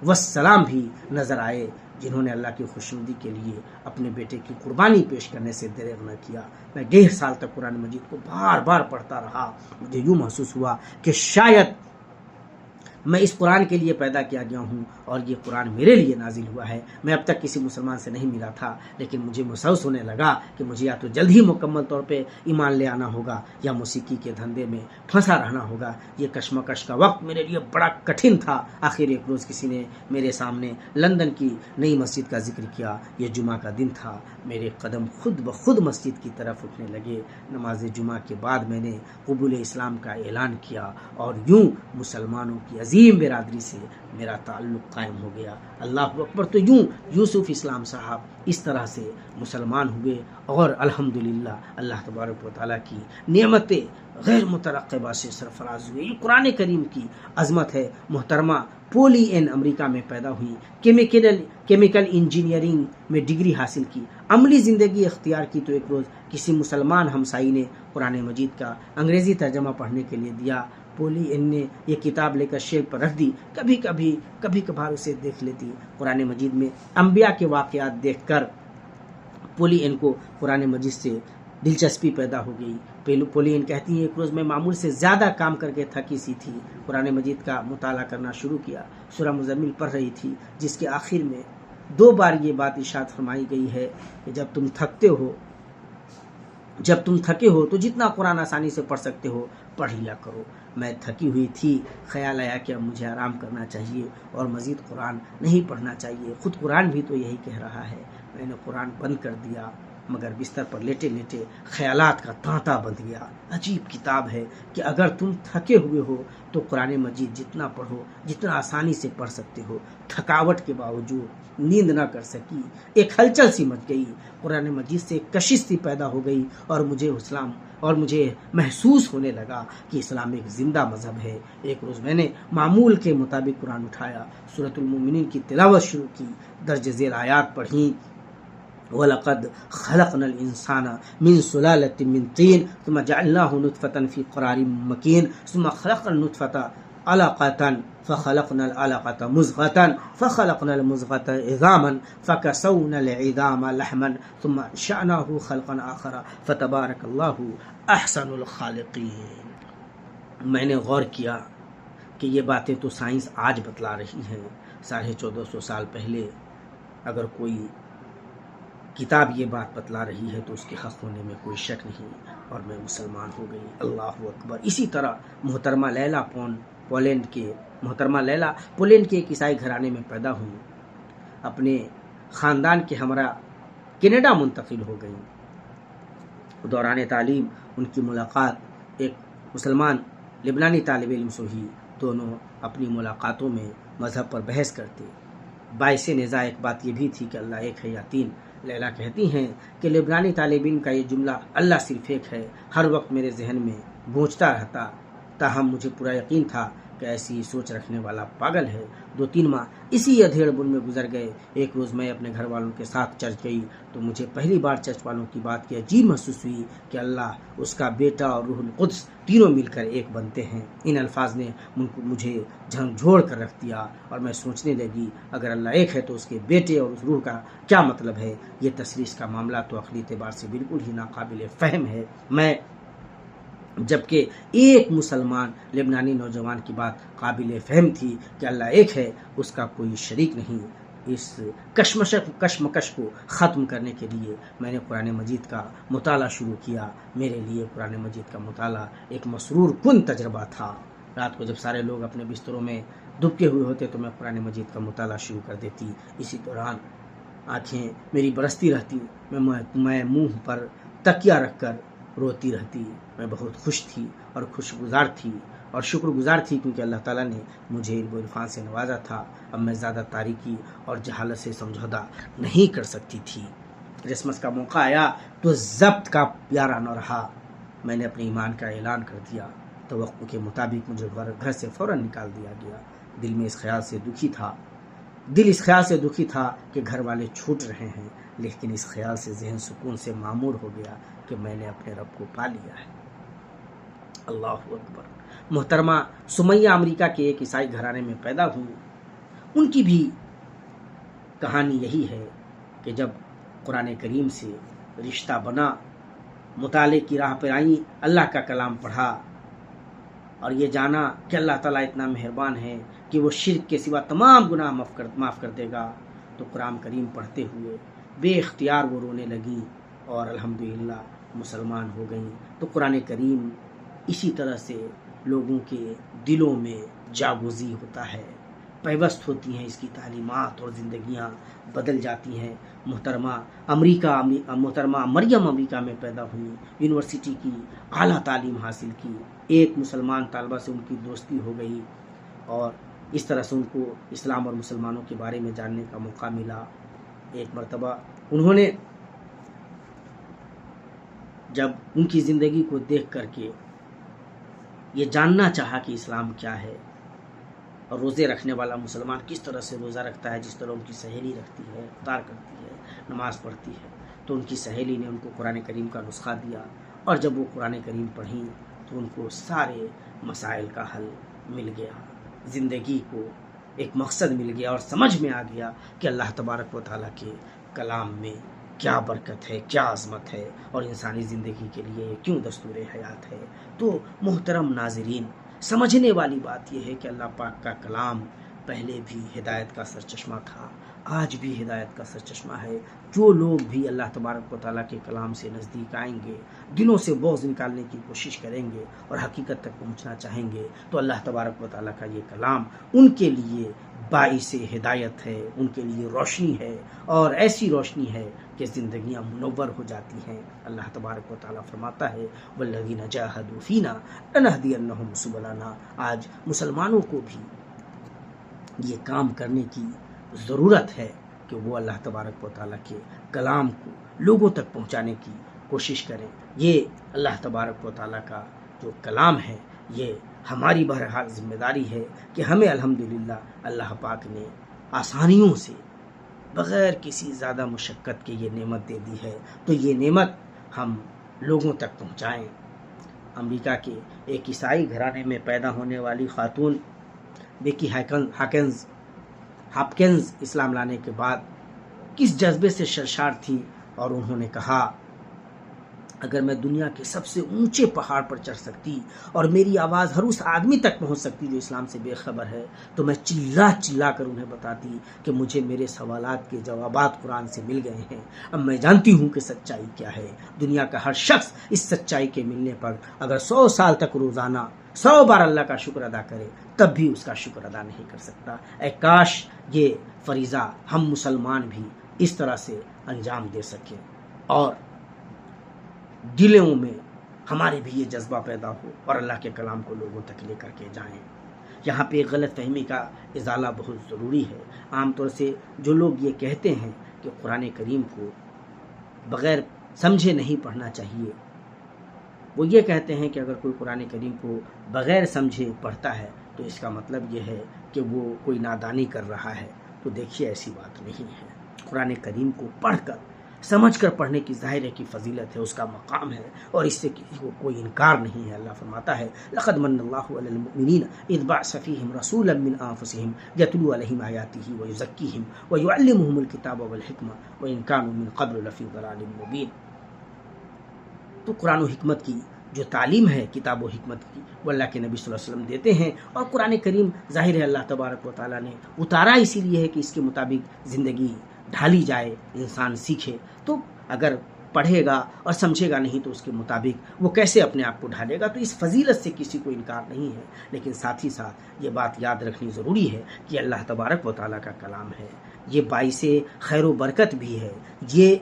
السلام بھی نظر آئے، جنہوں نے اللہ کی خوشنودی کے لیے اپنے بیٹے کی قربانی پیش کرنے سے دریغ نہ کیا۔ میں 1.5 سال تک قرآن مجید کو بار بار پڑھتا رہا۔ مجھے یوں محسوس ہوا کہ شاید میں اس قرآن کے لیے پیدا کیا گیا ہوں اور یہ قرآن میرے لیے نازل ہوا ہے۔ میں اب تک کسی مسلمان سے نہیں ملا تھا، لیکن مجھے محسوس ہونے لگا کہ مجھے یا تو جلد ہی مکمل طور پہ ایمان لے آنا ہوگا یا موسیقی کے دھندے میں پھنسا رہنا ہوگا۔ یہ کشمکش کا وقت میرے لیے بڑا کٹھن تھا۔ آخر ایک روز کسی نے میرے سامنے لندن کی نئی مسجد کا ذکر کیا۔ یہ جمعہ کا دن تھا۔ میرے قدم خود بخود مسجد کی طرف اٹھنے لگے۔ نماز جمعہ کے بعد میں نے قبول اسلام کا اعلان کیا، اور یوں مسلمانوں کی عظیم برادری سے میرا تعلق قائم ہو گیا۔ اللہ اکبر۔ تو یوں یوسف اسلام صاحب اس طرح سے مسلمان ہوئے، اور الحمدللہ اللہ تبارک و تعالیٰ کی نعمتیں غیر مترقبہ سے سرفراز ہوئے۔ یہ قرآن کریم کی عظمت ہے۔ محترمہ پولی این امریکہ میں پیدا ہوئی، کیمیکل انجینئرنگ میں ڈگری حاصل کی، عملی زندگی اختیار کی۔ تو ایک روز کسی مسلمان ہمسائی نے قرآن مجید کا انگریزی ترجمہ پڑھنے کے لیے دیا۔ پولی این نے یہ کتاب لے کر شیلف پر رکھ دی۔ کبھی کبھار اسے دیکھ لیتی۔ قرآن مجید میں انبیاء کے واقعات دیکھ کر پولی این کو قرآن مجید سے دلچسپی پیدا ہو گئی۔ پولی این کہتی ہیں، ایک روز میں معمول سے زیادہ کام کر کے تھکی سی تھی، قرآن مجید کا مطالعہ کرنا شروع کیا۔ سورہ مزمل پڑھ رہی تھی، جس کے آخر میں 2 بار یہ بات ارشاد فرمائی گئی ہے کہ جب تم تھکے ہو تو جتنا قرآن آسانی سے پڑھ سکتے ہو پڑھ لیا کرو۔ میں تھکی ہوئی تھی، خیال آیا کہ اب مجھے آرام کرنا چاہیے اور مزید قرآن نہیں پڑھنا چاہیے، خود قرآن بھی تو یہی کہہ رہا ہے۔ میں نے قرآن بند کر دیا، مگر بستر پر لیٹے لیٹے خیالات کا تانتا بندھ گیا۔ عجیب کتاب ہے کہ اگر تم تھکے ہوئے ہو تو قرآن مجید جتنا پڑھو، جتنا آسانی سے پڑھ سکتے ہو۔ تھکاوٹ کے باوجود نیند نہ کر سکی، ایک ہلچل سی مچ گئی، قرآن مجید سے کشش سی پیدا ہو گئی، اور مجھے محسوس ہونے لگا کہ اسلام ایک زندہ مذہب ہے۔ ایک روز میں نے معمول کے مطابق قرآن اٹھایا، سورۃ المومنین کی تلاوت شروع کی، درج ذیل آیات پڑھیں۔ وَلَقَدْ خَلَقْنَا الْإِنسَانَ مِنْ سُلَالَةٍ مِنْ طِينٍ ثُمَّ جَعَلْنَاهُ نُطْفَةً فِي قَرَارٍ مَكِينٍ ثُمَّ خَلَقْنَا النُّطْفَةَ علقة فخلقنا العلقة مضغة فخلقنا المضغة عظاما فكسونا العظام لحما ثم انشأناه خلقا آخر فتبارك اللہ احسن الخالقین۔ میں نے غور کیا کہ یہ باتیں تو سائنس آج بتلا رہی ہیں، 1450 سال پہلے اگر کوئی کتاب یہ بات بتلا رہی ہے تو اس کے حق ہونے میں کوئی شک نہیں، اور میں مسلمان ہو گئی۔ اللہ اکبر۔ اسی طرح محترمہ لیلا پولینڈ کے ایک عیسائی گھرانے میں پیدا ہوئی، اپنے خاندان کے ہمراہ کینیڈا منتقل ہو گئیں۔ دوران تعلیم ان کی ملاقات ایک مسلمان لبنانی طالب علم سے ہوئی۔ دونوں اپنی ملاقاتوں میں مذہب پر بحث کرتے۔ باعث نزاع ایک بات یہ بھی تھی کہ اللہ ایک ہے یا تین۔ لیلا کہتی ہیں کہ لبنانی طالب علم کا یہ جملہ اللہ صرف ایک ہے ہر وقت میرے ذہن میں گونجتا رہتا، تاہم مجھے پورا یقین تھا کہ ایسی سوچ رکھنے والا پاگل ہے۔ 2-3 ماہ اسی ادھیڑ بن میں گزر گئے۔ ایک روز میں اپنے گھر والوں کے ساتھ چرچ گئی تو مجھے پہلی بار چرچ والوں کی بات کی عجیب محسوس ہوئی کہ اللہ، اس کا بیٹا اور روح القدس تینوں مل کر ایک بنتے ہیں۔ ان الفاظ نے مجھے جھنجھوڑ کر رکھ دیا اور میں سوچنے لگی اگر اللہ ایک ہے تو اس کے بیٹے اور اس روح کا کیا مطلب ہے؟ یہ تثلیث کا معاملہ تو عقلی اعتبار سے بالکل ہی ناقابل فہم ہے۔ جبکہ ایک مسلمان لبنانی نوجوان کی بات قابل فہم تھی کہ اللہ ایک ہے، اس کا کوئی شریک نہیں۔ اس کشمکش کو ختم کرنے کے لیے میں نے قرآن مجید کا مطالعہ شروع کیا۔ میرے لیے قرآن مجید کا مطالعہ ایک مسرور کن تجربہ تھا۔ رات کو جب سارے لوگ اپنے بستروں میں دبکے ہوئے ہوتے تو میں قرآن مجید کا مطالعہ شروع کر دیتی۔ اسی دوران آنکھیں میری برستی رہتی، میں منہ پر تکیہ رکھ کر روتی رہتی۔ میں بہت خوش تھی اور خوشگزار تھی اور شکر گزار تھی کیونکہ اللہ تعالیٰ نے مجھے علم و عرفان سے نوازا تھا۔ اب میں زیادہ تاریکی اور جہالت سے سمجھوتا نہیں کر سکتی تھی۔ کرسمس کا موقع آیا تو ضبط کا پیارا نہ رہا۔ میں نے اپنے ایمان کا اعلان کر دیا۔ توقع کے مطابق مجھے گھر سے فوراً نکال دیا گیا۔ دل اس خیال سے دکھی تھا کہ گھر والے چھوٹ رہے ہیں، لیکن اس خیال سے ذہن سکون سے معمور ہو گیا کہ میں نے اپنے رب کو پا لیا ہے۔ اللہ اکبر۔ محترمہ سمیہ امریکہ کے ایک عیسائی گھرانے میں پیدا ہوئی۔ ان کی بھی کہانی یہی ہے کہ جب قرآن کریم سے رشتہ بنا، مطالعے کی راہ پر آئیں، اللہ کا کلام پڑھا اور یہ جانا کہ اللہ تعالیٰ اتنا مہربان ہے کہ وہ شرک کے سوا تمام گناہ معاف کر دے گا، تو قرآن کریم پڑھتے ہوئے بے اختیار وہ رونے لگی اور الحمدللہ مسلمان ہو گئیں۔ تو قرآن کریم اسی طرح سے لوگوں کے دلوں میں جاگوزی ہوتا ہے، پیوست ہوتی ہیں اس کی تعلیمات اور زندگیاں بدل جاتی ہیں۔ محترمہ مریم امریکہ میں پیدا ہوئی، یونیورسٹی کی اعلیٰ تعلیم حاصل کی، ایک مسلمان طالبہ سے ان کی دوستی ہو گئی اور اس طرح سے ان کو اسلام اور مسلمانوں کے بارے میں جاننے کا موقع ملا۔ ایک مرتبہ انہوں نے جب ان کی زندگی کو دیکھ کر کے یہ جاننا چاہا کہ اسلام کیا ہے اور روزے رکھنے والا مسلمان کس طرح سے روزہ رکھتا ہے، جس طرح ان کی سہیلی رکھتی ہے، افطار کرتی ہے، نماز پڑھتی ہے، تو ان کی سہیلی نے ان کو قرآن کریم کا نسخہ دیا اور جب وہ قرآن کریم پڑھیں تو ان کو سارے مسائل کا حل مل گیا، زندگی کو ایک مقصد مل گیا اور سمجھ میں آ گیا کہ اللہ تبارک و تعالیٰ کے کلام میں کیا برکت ہے، کیا عظمت ہے اور انسانی زندگی کے لیے کیوں دستور حیات ہے۔ تو محترم ناظرین، سمجھنے والی بات یہ ہے کہ اللہ پاک کا کلام پہلے بھی ہدایت کا سرچشمہ تھا، آج بھی ہدایت کا سرچشمہ ہے۔ جو لوگ بھی اللہ تبارک و تعالیٰ کے کلام سے نزدیک آئیں گے، دلوں سے بغض نکالنے کی کوشش کریں گے اور حقیقت تک پہنچنا چاہیں گے، تو اللہ تبارک و تعالیٰ کا یہ کلام ان کے لیے باعث ہدایت ہے، ان کے لیے روشنی ہے اور ایسی روشنی ہے کہ زندگیاں منور ہو جاتی ہیں۔ اللہ تبارک و تعالیٰ فرماتا ہے والذین جاہدوا فینا لنہدینہم سبلنا۔ آج مسلمانوں کو بھی یہ کام کرنے کی ضرورت ہے کہ وہ اللہ تبارک و تعالیٰ کے کلام کو لوگوں تک پہنچانے کی کوشش کریں۔ یہ اللہ تبارک و تعالیٰ کا جو کلام ہے، یہ ہماری بہرحال ذمہ داری ہے کہ ہمیں الحمدللہ اللہ پاک نے آسانیوں سے بغیر کسی زیادہ مشقت کے یہ نعمت دے دی ہے، تو یہ نعمت ہم لوگوں تک پہنچائیں۔ امریکہ کے ایک عیسائی گھرانے میں پیدا ہونے والی خاتون بیکی ہاپکنز اسلام لانے کے بعد کس جذبے سے سرشار تھی، اور انہوں نے کہا اگر میں دنیا کے سب سے اونچے پہاڑ پر چڑھ سکتی اور میری آواز ہر اس آدمی تک پہنچ سکتی جو اسلام سے بے خبر ہے، تو میں چلا چلا کر انہیں بتاتی کہ مجھے میرے سوالات کے جوابات قرآن سے مل گئے ہیں۔ اب میں جانتی ہوں کہ سچائی کیا ہے۔ دنیا کا ہر شخص اس سچائی کے ملنے پر اگر 100 سال تک روزانہ 100 بار اللہ کا شکر ادا کرے تب بھی اس کا شکر ادا نہیں کر سکتا۔ اے کاش یہ فریضہ ہم مسلمان بھی اس طرح سے انجام دے سکیں اور دلوں میں ہمارے بھی یہ جذبہ پیدا ہو اور اللہ کے کلام کو لوگوں تک لے کر کے جائیں۔ یہاں پہ غلط فہمی کا ازالہ بہت ضروری ہے۔ عام طور سے جو لوگ یہ کہتے ہیں کہ قرآن کریم کو بغیر سمجھے نہیں پڑھنا چاہیے، وہ یہ کہتے ہیں کہ اگر کوئی قرآن کریم کو بغیر سمجھے پڑھتا ہے تو اس کا مطلب یہ ہے کہ وہ کوئی نادانی کر رہا ہے۔ تو دیکھیے ایسی بات نہیں ہے۔ قرآن کریم کو پڑھ کر سمجھ کر پڑھنے کی ظاہر ہے کہ فضیلت ہے، اس کا مقام ہے، اور اس سے کسی کو کوئی انکار نہیں ہے۔ اللہ فرماتا ہے لقد من اللہ علی المؤمنین اذ بعث فیہم رسولا من انفسہم یتلو علیہم آیاتہ ویزکیہم ویعلمہم الکتاب والحکمہ وان کانوا من قبل لفی ضلال مبین۔ تو قرآن و حکمت کی جو تعلیم ہے، کتاب و حکمت کی، وہ اللہ کے نبی صلی اللہ علیہ وسلم دیتے ہیں، اور قرآن کریم ظاہر ہے اللہ تبارک و تعالیٰ نے اتارا اسی لیے ہے کہ اس کے مطابق زندگی ڈھالی جائے، انسان سیکھے۔ تو اگر پڑھے گا اور سمجھے گا نہیں تو اس کے مطابق وہ کیسے اپنے آپ کو ڈھالے گا؟ تو اس فضیلت سے کسی کو انکار نہیں ہے، لیکن ساتھ ہی ساتھ یہ بات یاد رکھنی ضروری ہے کہ اللہ تبارک و تعالیٰ کا کلام ہے، یہ باعث خیر و برکت بھی ہے، یہ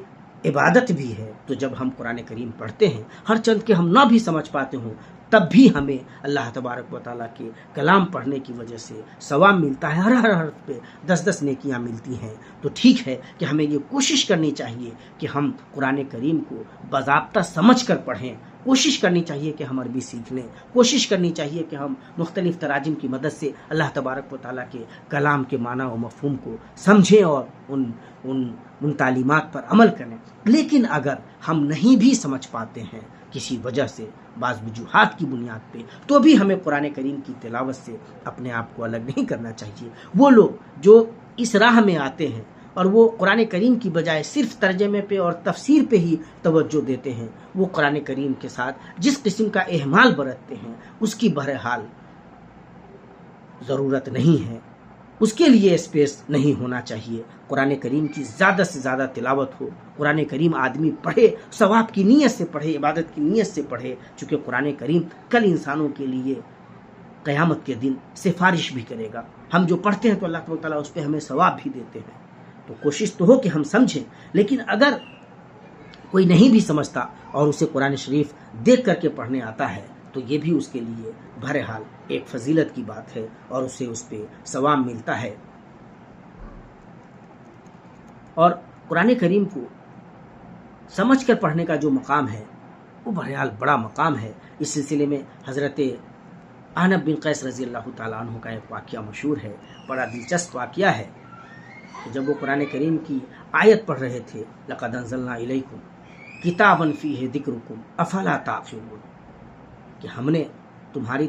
عبادت بھی ہے۔ تو جب ہم قرآن کریم پڑھتے ہیں، ہر چند کے ہم نہ بھی سمجھ پاتے ہوں، تب بھی ہمیں اللہ تبارک و تعالیٰ کے کلام پڑھنے کی وجہ سے ثواب ملتا ہے، ہر حرف پہ 10 نیکیاں ملتی ہیں۔ تو ٹھیک ہے کہ ہمیں یہ کوشش کرنی چاہیے کہ ہم قرآن کریم کو باضابطہ سمجھ کر پڑھیں، کوشش کرنی چاہیے کہ ہم عربی سیکھ لیں، کوشش کرنی چاہیے کہ ہم مختلف تراجم کی مدد سے اللہ تبارک و تعالیٰ کے کلام کے معنی و مفہوم کو سمجھیں اور ان تعلیمات پر عمل کریں۔ لیکن اگر ہم نہیں بھی سمجھ پاتے ہیں کسی وجہ سے، بعض وجوہات کی بنیاد پہ، تو بھی ہمیں قرآن کریم کی تلاوت سے اپنے آپ کو الگ نہیں کرنا چاہیے۔ وہ لوگ جو اس راہ میں آتے ہیں اور وہ قرآن کریم کی بجائے صرف ترجمے پہ اور تفسیر پہ ہی توجہ دیتے ہیں، وہ قرآن کریم کے ساتھ جس قسم کا اہمال برتتے ہیں اس کی بہرحال ضرورت نہیں ہے، اس کے لیے اسپیس نہیں ہونا چاہیے۔ قرآن کریم کی زیادہ سے زیادہ تلاوت ہو، قرآن کریم آدمی پڑھے، ثواب کی نیت سے پڑھے، عبادت کی نیت سے پڑھے، چونکہ قرآن کریم کل انسانوں کے لیے قیامت کے دن سفارش بھی کرے گا۔ ہم جو پڑھتے ہیں تو اللہ تعالیٰ اس پہ ہمیں ثواب بھی دیتے ہیں۔ تو کوشش تو ہو کہ ہم سمجھیں، لیکن اگر کوئی نہیں بھی سمجھتا اور اسے قرآن شریف دیکھ کر کے پڑھنے آتا ہے تو یہ بھی اس کے لیے بہرحال ایک فضیلت کی بات ہے اور اسے اس پہ ثواب ملتا ہے۔ اور قرآن کریم کو سمجھ کر پڑھنے کا جو مقام ہے وہ بہرحال بڑا مقام ہے۔ اس سلسلے میں حضرت احنف بن قیس رضی اللہ تعالیٰ عنہ کا ایک واقعہ مشہور ہے، بڑا دلچسپ واقعہ ہے۔ جب وہ قرآن کریم کی آیت پڑھ رہے تھے لقد انزلنا الیکم کتابا فیہ ذکرکم افلا تعقلون، کہ ہم نے تمہاری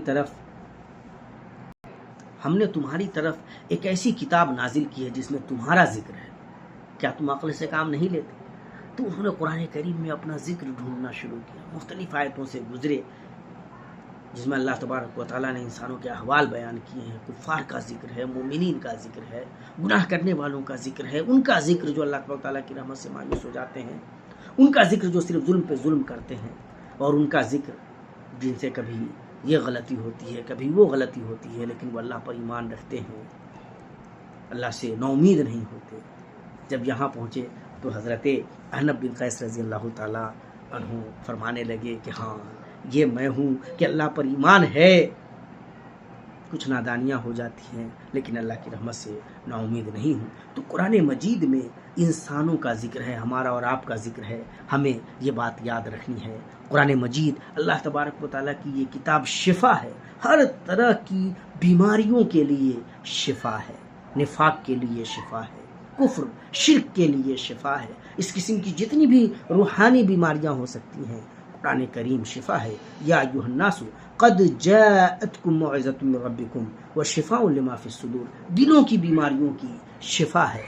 طرف ایک ایسی کتاب نازل کی ہے جس میں تمہارا ذکر ہے، کیا تم عقل سے کام نہیں لیتے؟ تو انہوں نے قرآن کریم میں اپنا ذکر ڈھونڈنا شروع کیا، مختلف آیتوں سے گزرے جس میں اللہ تبارک و تعالیٰ نے انسانوں کے احوال بیان کیے ہیں، کفار کا ذکر ہے، مومنین کا ذکر ہے، گناہ کرنے والوں کا ذکر ہے، ان کا ذکر جو اللہ تبارک و تعالیٰ کی رحمت سے مایوس ہو جاتے ہیں، ان کا ذکر جو صرف ظلم پہ ظلم کرتے ہیں، اور ان کا ذکر جن سے کبھی یہ غلطی ہوتی ہے کبھی وہ غلطی ہوتی ہے، لیکن وہ اللہ پر ایمان رکھتے ہیں، اللہ سے نا امید نہیں ہوتے۔ جب یہاں پہنچے تو حضرت احنف بن قیس رضی اللہ تعالیٰ عنہ فرمانے لگے کہ ہاں یہ میں ہوں کہ اللہ پر ایمان ہے، کچھ نادانیاں ہو جاتی ہیں لیکن اللہ کی رحمت سے نا امید نہیں ہوں۔ تو قرآن مجید میں انسانوں کا ذکر ہے، ہمارا اور آپ کا ذکر ہے، ہمیں یہ بات یاد رکھنی ہے۔ قرآن مجید اللہ تبارک و تعالیٰ کی یہ کتاب شفا ہے، ہر طرح کی بیماریوں کے لیے شفا ہے، نفاق کے لیے شفا ہے، کفر شرک کے لیے شفا ہے، اس قسم کی جتنی بھی روحانی بیماریاں ہو سکتی ہیں قرآن کریم شفا ہے. یا ایھا الناس قد جاءتکم موعظۃ من ربکم وشفاء لما فی الصدور. دلوں کی بیماریوں کی شفا ہے،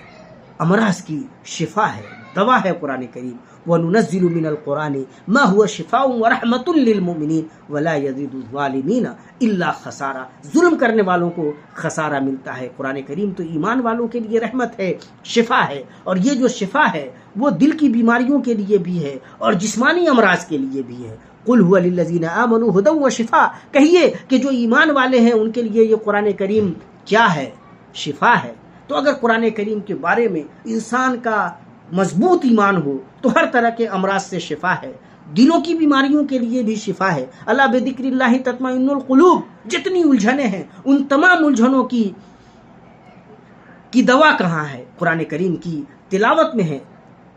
امراض کی شفا ہے، دوا ہے قرآن کریم. وَنُنَزِّلُ مِنَ الْقُرْآنِ مَا هُوَ شِفَاءٌ وَرَحْمَةٌ لِّلْمُؤْمِنِينَ وَلَا يَزِيدُ الظَّالِمِينَ إِلَّا خَسَارًا. ظلم کرنے والوں کو خسارہ ملتا ہے. قرآن کریم تو ایمان والوں کے لیے رحمت ہے، شفا ہے. اور یہ جو شفا ہے وہ دل کی بیماریوں کے لیے بھی ہے اور جسمانی امراض کے لیے بھی ہے. قُلْ هُوَ لِلَّذِينَ آمَنُوا هُدًى وَشِفَاءٌ. کہیے کہ جو ایمان والے ہیں ان کے لیے یہ قرآن کریم کیا ہے؟ شفا ہے. تو اگر قرآن کریم کے بارے میں انسان کا مضبوط ایمان ہو تو ہر طرح کے امراض سے شفا ہے، دلوں کی بیماریوں کے لیے بھی شفا ہے. اللہ بذکر اللہ تطمئن القلوب. جتنی الجھنیں ہیں ان تمام الجھنوں کی دوا کہاں ہے؟ قرآن کریم کی تلاوت میں ہے.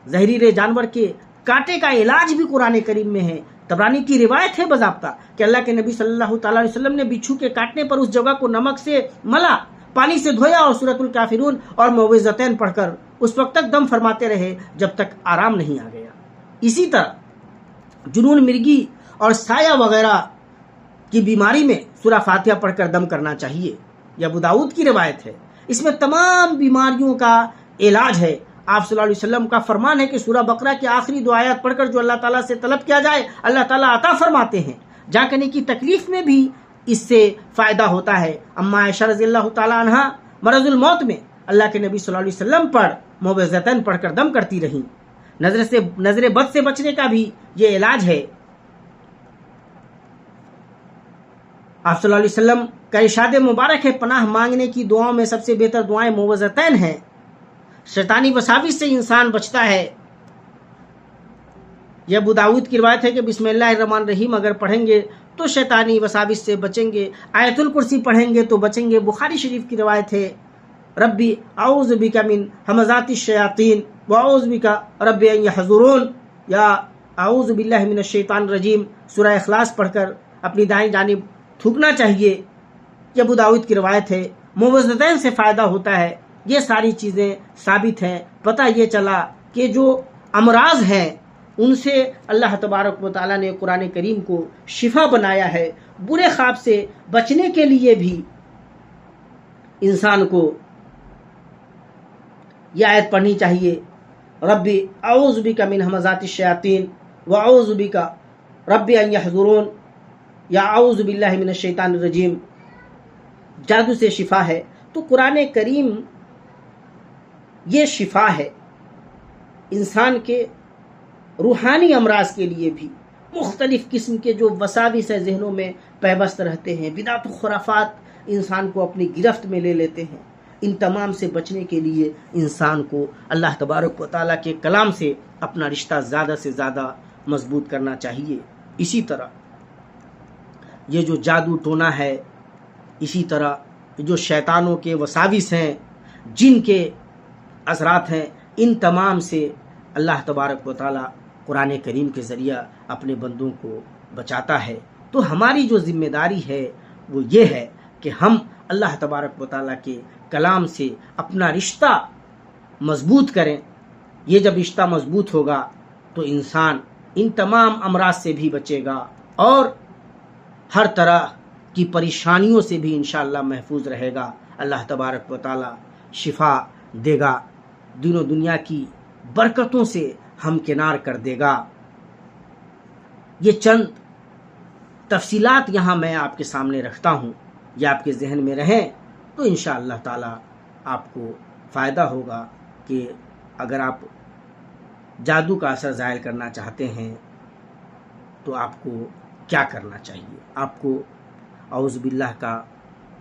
زہریلے جانور کے کانٹے کا علاج بھی قرآن کریم میں ہے. طبرانی کی روایت ہے باضابطہ کہ اللہ کے نبی صلی اللہ تعالی علیہ وسلم نے بچھو کے کاٹنے پر اس جگہ کو نمک سے ملا، پانی سے دھویا اور سورۃ الکافرون اور معوذتین پڑھ کر اس وقت تک دم فرماتے رہے جب تک آرام نہیں آ گیا. اسی طرح جنون مرگی اور سایہ وغیرہ کی بیماری میں سورہ فاتحہ پڑھ کر دم کرنا چاہیے. یہ ابو داؤد کی روایت ہے. اس میں تمام بیماریوں کا علاج ہے. آپ صلی اللہ علیہ وسلم کا فرمان ہے کہ سورہ بقرہ کی آخری 2 آیات پڑھ کر جو اللہ تعالیٰ سے طلب کیا جائے اللہ تعالیٰ عطا فرماتے ہیں. جا کرنے کی تکلیف میں بھی اس سے فائدہ ہوتا ہے. اما عائشہ رضی اللہ تعالیٰ عنہا مرض الموت میں اللہ کے نبی صلی اللہ علیہ وسلم پر معوذتین پڑھ کر دم کرتی رہیں. نظر بد سے بچنے کا بھی یہ علاج ہے. آپ صلی اللہ علیہ وسلم کا ارشاد مبارک ہے پناہ مانگنے کی دعاؤں میں سب سے بہتر دعائیں معوذتین ہیں. شیطانی وساوس سے انسان بچتا ہے. یہ ابو داؤد کی روایت ہے کہ بسم اللہ الرحمن الرحیم اگر پڑھیں گے تو شیطانی وساوس سے بچیں گے. آیت الکرسی پڑھیں گے تو بچیں گے. بخاری شریف کی روایت ہے ربی اعوذ بک من ہمزات الشیاطین واعوذ بک رب ان یحضرون، یا اعوذ باللہ من الشیطان الرجیم سورہ اخلاص پڑھ کر اپنی دائیں جانب تھوکنا چاہیے. یہ ابو داؤد کی روایت ہے. معوذتین سے فائدہ ہوتا ہے. یہ ساری چیزیں ثابت ہیں. پتہ یہ چلا کہ جو امراض ہیں ان سے اللہ تبارک و تعالیٰ نے قرآن کریم کو شفا بنایا ہے. برے خواب سے بچنے کے لیے بھی انسان کو یہ آیت پڑھنی چاہیے ربی اعوذ بک من ہمزات الشیاطین واعوذ بک رب ان یحضرون، یا اعوذ باللہ من الشیطان الرجیم. جادو سے شفا ہے. تو قرآن کریم یہ شفا ہے انسان کے روحانی امراض کے لیے بھی. مختلف قسم کے جو وساوس ذہنوں میں پیوست رہتے ہیں، بدعت و خرافات انسان کو اپنی گرفت میں لے لیتے ہیں، ان تمام سے بچنے کے لیے انسان کو اللہ تبارک و تعالیٰ کے کلام سے اپنا رشتہ زیادہ سے زیادہ مضبوط کرنا چاہیے. اسی طرح یہ جو جادو ٹونا ہے، اسی طرح جو شیطانوں کے وساوس ہیں، جن کے اثرات ہیں، ان تمام سے اللہ تبارک و تعالیٰ قرآن کریم کے ذریعہ اپنے بندوں کو بچاتا ہے. تو ہماری جو ذمہ داری ہے وہ یہ ہے کہ ہم اللہ تبارک و تعالیٰ کے کلام سے اپنا رشتہ مضبوط کریں. یہ جب رشتہ مضبوط ہوگا تو انسان ان تمام امراض سے بھی بچے گا اور ہر طرح کی پریشانیوں سے بھی انشاءاللہ محفوظ رہے گا. اللہ تبارک و تعالیٰ شفا دے گا، دین و دنیا کی برکتوں سے ہمکنار کر دے گا. یہ چند تفصیلات یہاں میں آپ کے سامنے رکھتا ہوں، یہ آپ کے ذہن میں رہیں تو انشاءاللہ تعالیٰ آپ کو فائدہ ہوگا کہ اگر آپ جادو کا اثر زائل کرنا چاہتے ہیں تو آپ کو کیا کرنا چاہیے. آپ کو اعوذ باللہ کا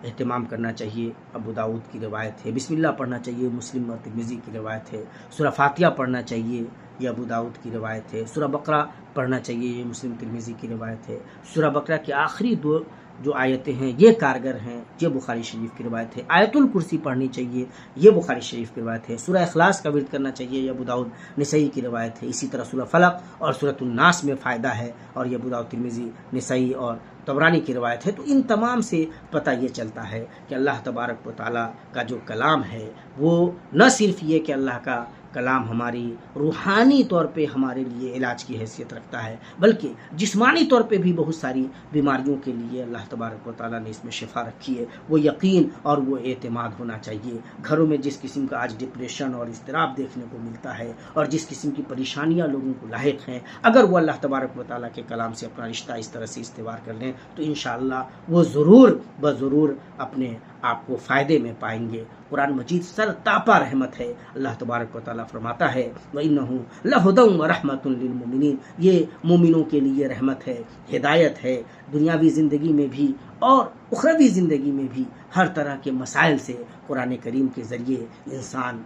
اہتمام کرنا چاہیے. ابو داؤد کی روایت ہے. بسم اللہ پڑھنا چاہیے. مسلم اور ترمذی کی روایت ہے. سورہ فاتحہ پڑھنا چاہیے. یہ ابو داؤد کی روایت ہے. سورہ بقرہ پڑھنا چاہیے. یہ مسلم ترمذی کی روایت ہے. سورہ بقرہ کی آخری 2 جو آیتیں ہیں یہ کارگر ہیں. یہ بخاری شریف کی روایت ہے. آیت الکرسی پڑھنی چاہیے. یہ بخاری شریف کی روایت ہے. سورہ اخلاص کا ورد کرنا چاہیے. یہ ابو داؤد نسائی کی روایت ہے. اسی طرح سورہ فلق اور سورۃ الناس میں فائدہ ہے اور یہ ابو داؤد ترمذی نسائی اور طبرانی کی روایت ہے. تو ان تمام سے پتہ یہ چلتا ہے کہ اللہ تبارک و تعالیٰ کا جو کلام ہے وہ نہ صرف یہ کہ اللہ کا کلام ہماری روحانی طور پہ ہمارے لیے علاج کی حیثیت رکھتا ہے، بلکہ جسمانی طور پہ بھی بہت ساری بیماریوں کے لیے اللہ تبارک و تعالیٰ نے اس میں شفا رکھی ہے۔ وہ یقین اور وہ اعتماد ہونا چاہیے۔ گھروں میں جس قسم کا آج ڈپریشن اور اضطراب دیکھنے کو ملتا ہے اور جس قسم کی پریشانیاں لوگوں کو لاحق ہیں، اگر وہ اللہ تبارک و تعالیٰ کے کلام سے اپنا رشتہ اس طرح سے استوار کر لیں تو انشاءاللہ وہ ضرور اپنے آپ کو فائدے میں پائیں گے۔ قرآن مجید سر تاپا رحمت ہے۔ اللہ تبارک و تعالیٰ فرماتا ہے وَإِنَّهُ لَهُدًى وَرَحْمَةٌ لِّلْمُؤْمِنِينَ، یہ مومنوں کے لیے رحمت ہے، ہدایت ہے۔ دنیاوی زندگی میں بھی اور اخروی زندگی میں بھی ہر طرح کے مسائل سے قرآن کریم کے ذریعے انسان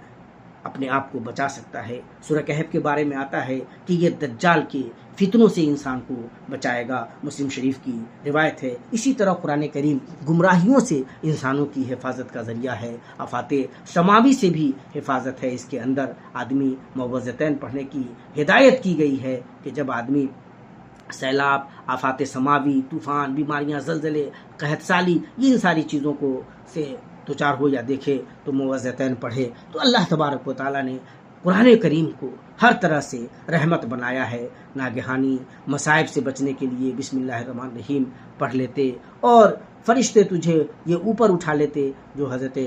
اپنے آپ کو بچا سکتا ہے۔ سورہ کہف کے بارے میں آتا ہے کہ یہ دجال کے فتنوں سے انسان کو بچائے گا، مسلم شریف کی روایت ہے۔ اسی طرح قرآن کریم گمراہیوں سے انسانوں کی حفاظت کا ذریعہ ہے، آفات سماوی سے بھی حفاظت ہے۔ اس کے اندر آدمی معوذتین پڑھنے کی ہدایت کی گئی ہے کہ جب آدمی سیلاب، آفات سماوی، طوفان، بیماریاں، زلزلے، قحط سالی، ان ساری چیزوں کو سے دوچار ہو یا دیکھے تو معوذتین پڑھے۔ تو اللہ تبارک و تعالیٰ نے قرآن کریم کو ہر طرح سے رحمت بنایا ہے۔ ناگہانی مصائب سے بچنے کے لیے بسم اللہ الرحمن الرحیم پڑھ لیتے اور فرشتے تجھے یہ اوپر اٹھا لیتے۔ جو حضرت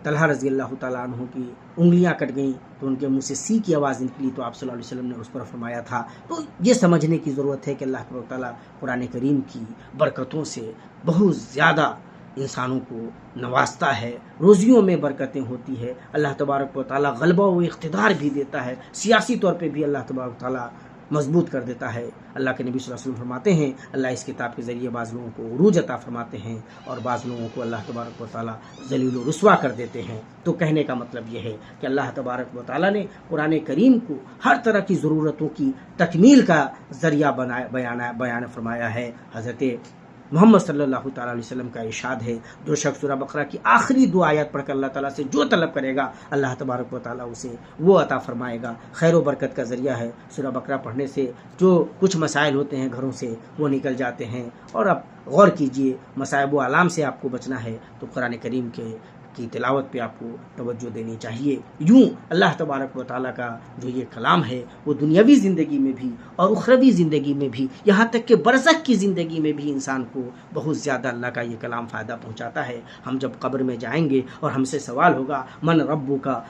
طلحہ رضی اللہ تعالیٰ عنہ کی انگلیاں کٹ گئیں تو ان کے منہ سے سی کی آواز نکلی تو آپ صلی اللہ علیہ وسلم نے اس پر فرمایا تھا۔ تو یہ سمجھنے کی ضرورت ہے کہ اللہ تبارک و تعالیٰ قرآن کریم کی برکتوں سے بہت زیادہ انسانوں کو نوازتا ہے، روزیوں میں برکتیں ہوتی ہے۔ اللہ تبارک و تعالیٰ غلبہ و اقتدار بھی دیتا ہے، سیاسی طور پہ بھی اللہ تبارک و تعالیٰ مضبوط کر دیتا ہے۔ اللہ کے نبی صلی اللہ علیہ وسلم فرماتے ہیں اللہ اس کتاب کے ذریعے بعض لوگوں کو عروج عطا فرماتے ہیں اور بعض لوگوں کو اللہ تبارک و تعالیٰ ذلیل و رسوا کر دیتے ہیں۔ تو کہنے کا مطلب یہ ہے کہ اللہ تبارک و تعالیٰ نے قرآن کریم کو ہر طرح کی ضرورتوں کی تکمیل کا ذریعہ بیان فرمایا ہے۔ حضرت محمد صلی اللہ تعالیٰ علیہ وسلم کا ارشاد ہے جو شخص سورہ بقرہ کی آخری 2 آیات پڑھ کر اللہ تعالیٰ سے جو طلب کرے گا اللہ تبارک و تعالیٰ اسے وہ عطا فرمائے گا۔ خیر و برکت کا ذریعہ ہے۔ سورہ بقرہ پڑھنے سے جو کچھ مسائل ہوتے ہیں گھروں سے وہ نکل جاتے ہیں۔ اور اب غور کیجئے، مصائب و آلام سے آپ کو بچنا ہے تو قرآن کریم کی تلاوت پہ آپ کو توجہ دینی چاہیے۔ یوں اللہ تبارک و تعالیٰ کا جو یہ کلام ہے وہ دنیاوی زندگی میں بھی اور اخروی زندگی میں بھی، یہاں تک کہ برزخ کی زندگی میں بھی انسان کو بہت زیادہ اللہ کا یہ کلام فائدہ پہنچاتا ہے۔ ہم جب قبر میں جائیں گے اور ہم سے سوال ہوگا من ربو کا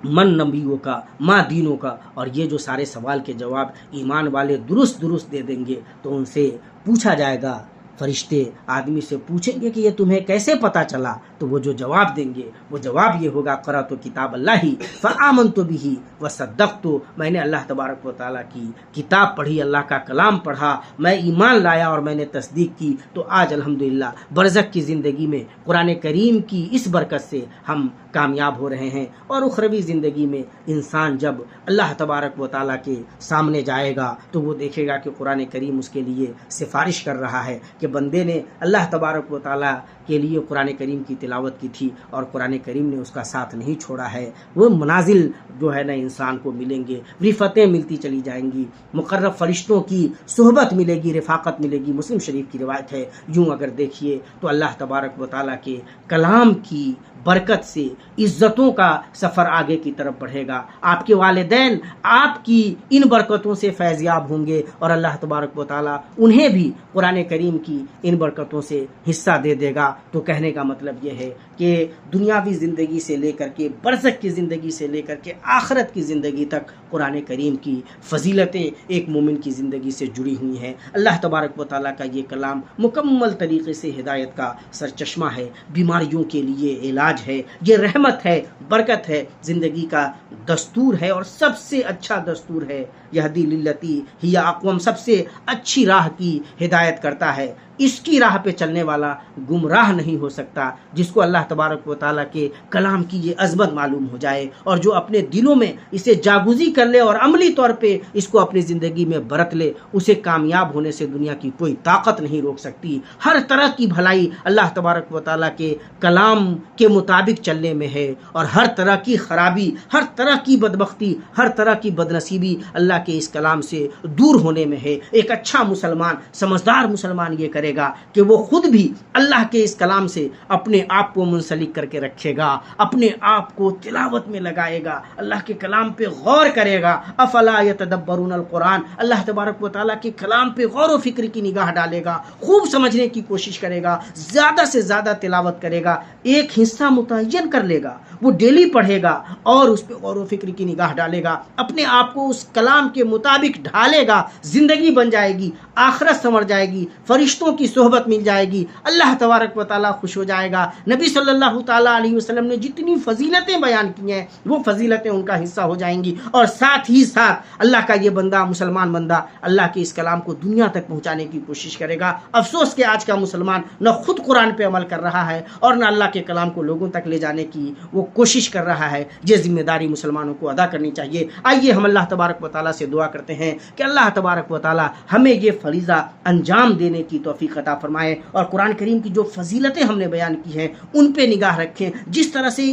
من نبیوں کا ماں دینوں کا، اور یہ جو سارے سوال کے جواب ایمان والے درست دے دیں گے تو ان سے پوچھا جائے گا، فرشتے آدمی سے پوچھیں گے کہ یہ تمہیں کیسے پتا چلا، تو وہ جو جواب دیں گے وہ جواب یہ ہوگا قرأت کتاب اللہ فآمنت بہ وصدقت، میں نے اللہ تبارک و تعالیٰ کی کتاب پڑھی، اللہ کا کلام پڑھا، میں ایمان لایا اور میں نے تصدیق کی۔ تو آج الحمدللہ برزخ کی زندگی میں قرآن کریم کی اس برکت سے ہم کامیاب ہو رہے ہیں، اور اخروی زندگی میں انسان جب اللہ تبارک و تعالیٰ کے سامنے جائے گا تو وہ دیکھے گا کہ قرآن کریم اس کے لیے سفارش کر رہا ہے کہ بندے نے اللہ تبارک و تعالیٰ کے لیے قرآن کریم کی تلاوت کی تھی اور قرآن کریم نے اس کا ساتھ نہیں چھوڑا ہے۔ وہ منازل جو ہے نا انسان کو ملیں گے، رفتیں ملتی چلی جائیں گی، مقرب فرشتوں کی صحبت ملے گی، رفاقت ملے گی۔ مسلم شریف کی روایت ہے۔ یوں اگر دیکھیے تو اللہ تبارک و تعالیٰ کے کلام کی برکت سے عزتوں کا سفر آگے کی طرف بڑھے گا۔ آپ کے والدین آپ کی ان برکتوں سے فیضیاب ہوں گے اور اللہ تبارک و تعالیٰ انہیں بھی قرآن کریم کی ان برکتوں سے حصہ دے گا۔ تو کہنے کا مطلب یہ ہے کہ دنیاوی زندگی سے لے کر کے برزخ کی زندگی سے لے کر کے آخرت کی زندگی تک قرآن کریم کی فضیلتیں ایک مومن کی زندگی سے جڑی ہوئی ہیں۔ اللہ تبارک و تعالیٰ کا یہ کلام مکمل طریقے سے ہدایت کا سرچشمہ ہے، بیماریوں کے لیے علاج ہے، یہ رحمت ہے، برکت ہے، زندگی کا دستور ہے اور سب سے اچھا دستور ہے۔ یہدی للتی ہی اقوم، سب سے اچھی راہ کی ہدایت کرتا ہے۔ اس کی راہ پہ چلنے والا گمراہ نہیں ہو سکتا۔ جس کو اللہ تبارک و تعالیٰ کے کلام کی یہ عظمت معلوم ہو جائے اور جو اپنے دلوں میں اسے جاگوزی کر لے اور عملی طور پہ اس کو اپنی زندگی میں برت لے، اسے کامیاب ہونے سے دنیا کی کوئی طاقت نہیں روک سکتی۔ ہر طرح کی بھلائی اللہ تبارک و تعالیٰ کے کلام کے مطابق چلنے میں ہے، اور ہر طرح کی خرابی، ہر طرح کی بدبختی، ہر طرح کی بدنصیبی اللہ کے اس کلام سے دور ہونے میں ہے۔ ایک اچھا مسلمان، سمجھدار مسلمان یہ کرے کرے گا کہ وہ خود بھی اللہ کے اس کلام سے اپنے آپ کو منسلک کر کے رکھے گا، اپنے آپ کو تلاوت میں لگائے گا، اللہ کے کلام پہ غور کرے گا۔ افلا یتدبرون القرآن، اللہ تبارک و تعالیٰ کے کلام پہ غور و فکر کی نگاہ ڈالے گا، خوب سمجھنے کی کوشش کرے گا، زیادہ سے زیادہ تلاوت کرے گا، ایک حصہ متعین کر لے گا، وہ ڈیلی پڑھے گا اور اس پہ غور و فکر کی نگاہ ڈالے گا، اپنے آپ کو اس کلام کے مطابق ڈھالے گا، زندگی بن جائے گی، آخرت سنور جائے گی، فرشتوں کی صحبت مل جائے گی، اللہ تبارک و تعالیٰ خوش ہو جائے گا۔ نبی صلی اللہ تعالیٰ علیہ وسلم نے جتنی فضیلتیں بیان کی ہیں وہ فضیلتیں ان کا حصہ ہو جائیں گی، اور ساتھ ہی ساتھ اللہ کا یہ بندہ، مسلمان بندہ، اللہ کے اس کلام کو دنیا تک پہنچانے کی کوشش کرے گا۔ افسوس کہ آج کا مسلمان نہ خود قرآن پہ عمل کر رہا ہے اور نہ اللہ کے کلام کو لوگوں تک لے جانے کی وہ کوشش کر رہا ہے۔ یہ ذمہ داری مسلمانوں کو ادا کرنی چاہیے۔ آئیے ہم اللہ تبارک و تعالیٰ سے دعا کرتے ہیں کہ اللہ تبارک و تعالیٰ ہمیں یہ فریضہ انجام دینے کی توفیق عطا فرمائے، اور قرآن کریم کی جو فضیلتیں ہم نے بیان کی ہیں ان پہ نگاہ رکھیں، جس طرح سے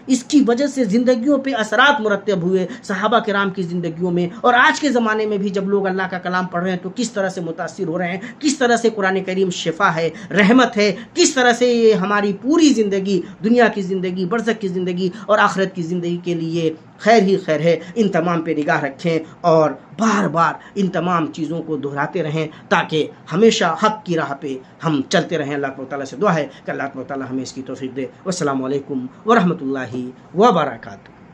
اس کی وجہ سے زندگیوں پہ اثرات مرتب ہوئے صحابہ کرام کی زندگیوں میں، اور آج کے زمانے میں بھی جب لوگ اللہ کا کلام پڑھ رہے ہیں تو کس طرح سے متاثر ہو رہے ہیں، کس طرح سے قرآن کریم شفا ہے، رحمت ہے، کس طرح سے یہ ہماری پوری زندگی، دنیا کی زندگی، برزخ کی زندگی اور آخرت کی زندگی کے لیے خیر ہی خیر ہے۔ ان تمام پہ نگاہ رکھیں اور بار بار ان تمام چیزوں کو دہراتے رہیں تاکہ ہمیشہ حق کی راہ پہ ہم چلتے رہیں۔ اللہ تعالیٰ سے دعا ہے کہ اللہ تعالیٰ ہمیں اس کی توفیق دے۔ والسلام علیکم ورحمۃ اللہ وبرکاتہ۔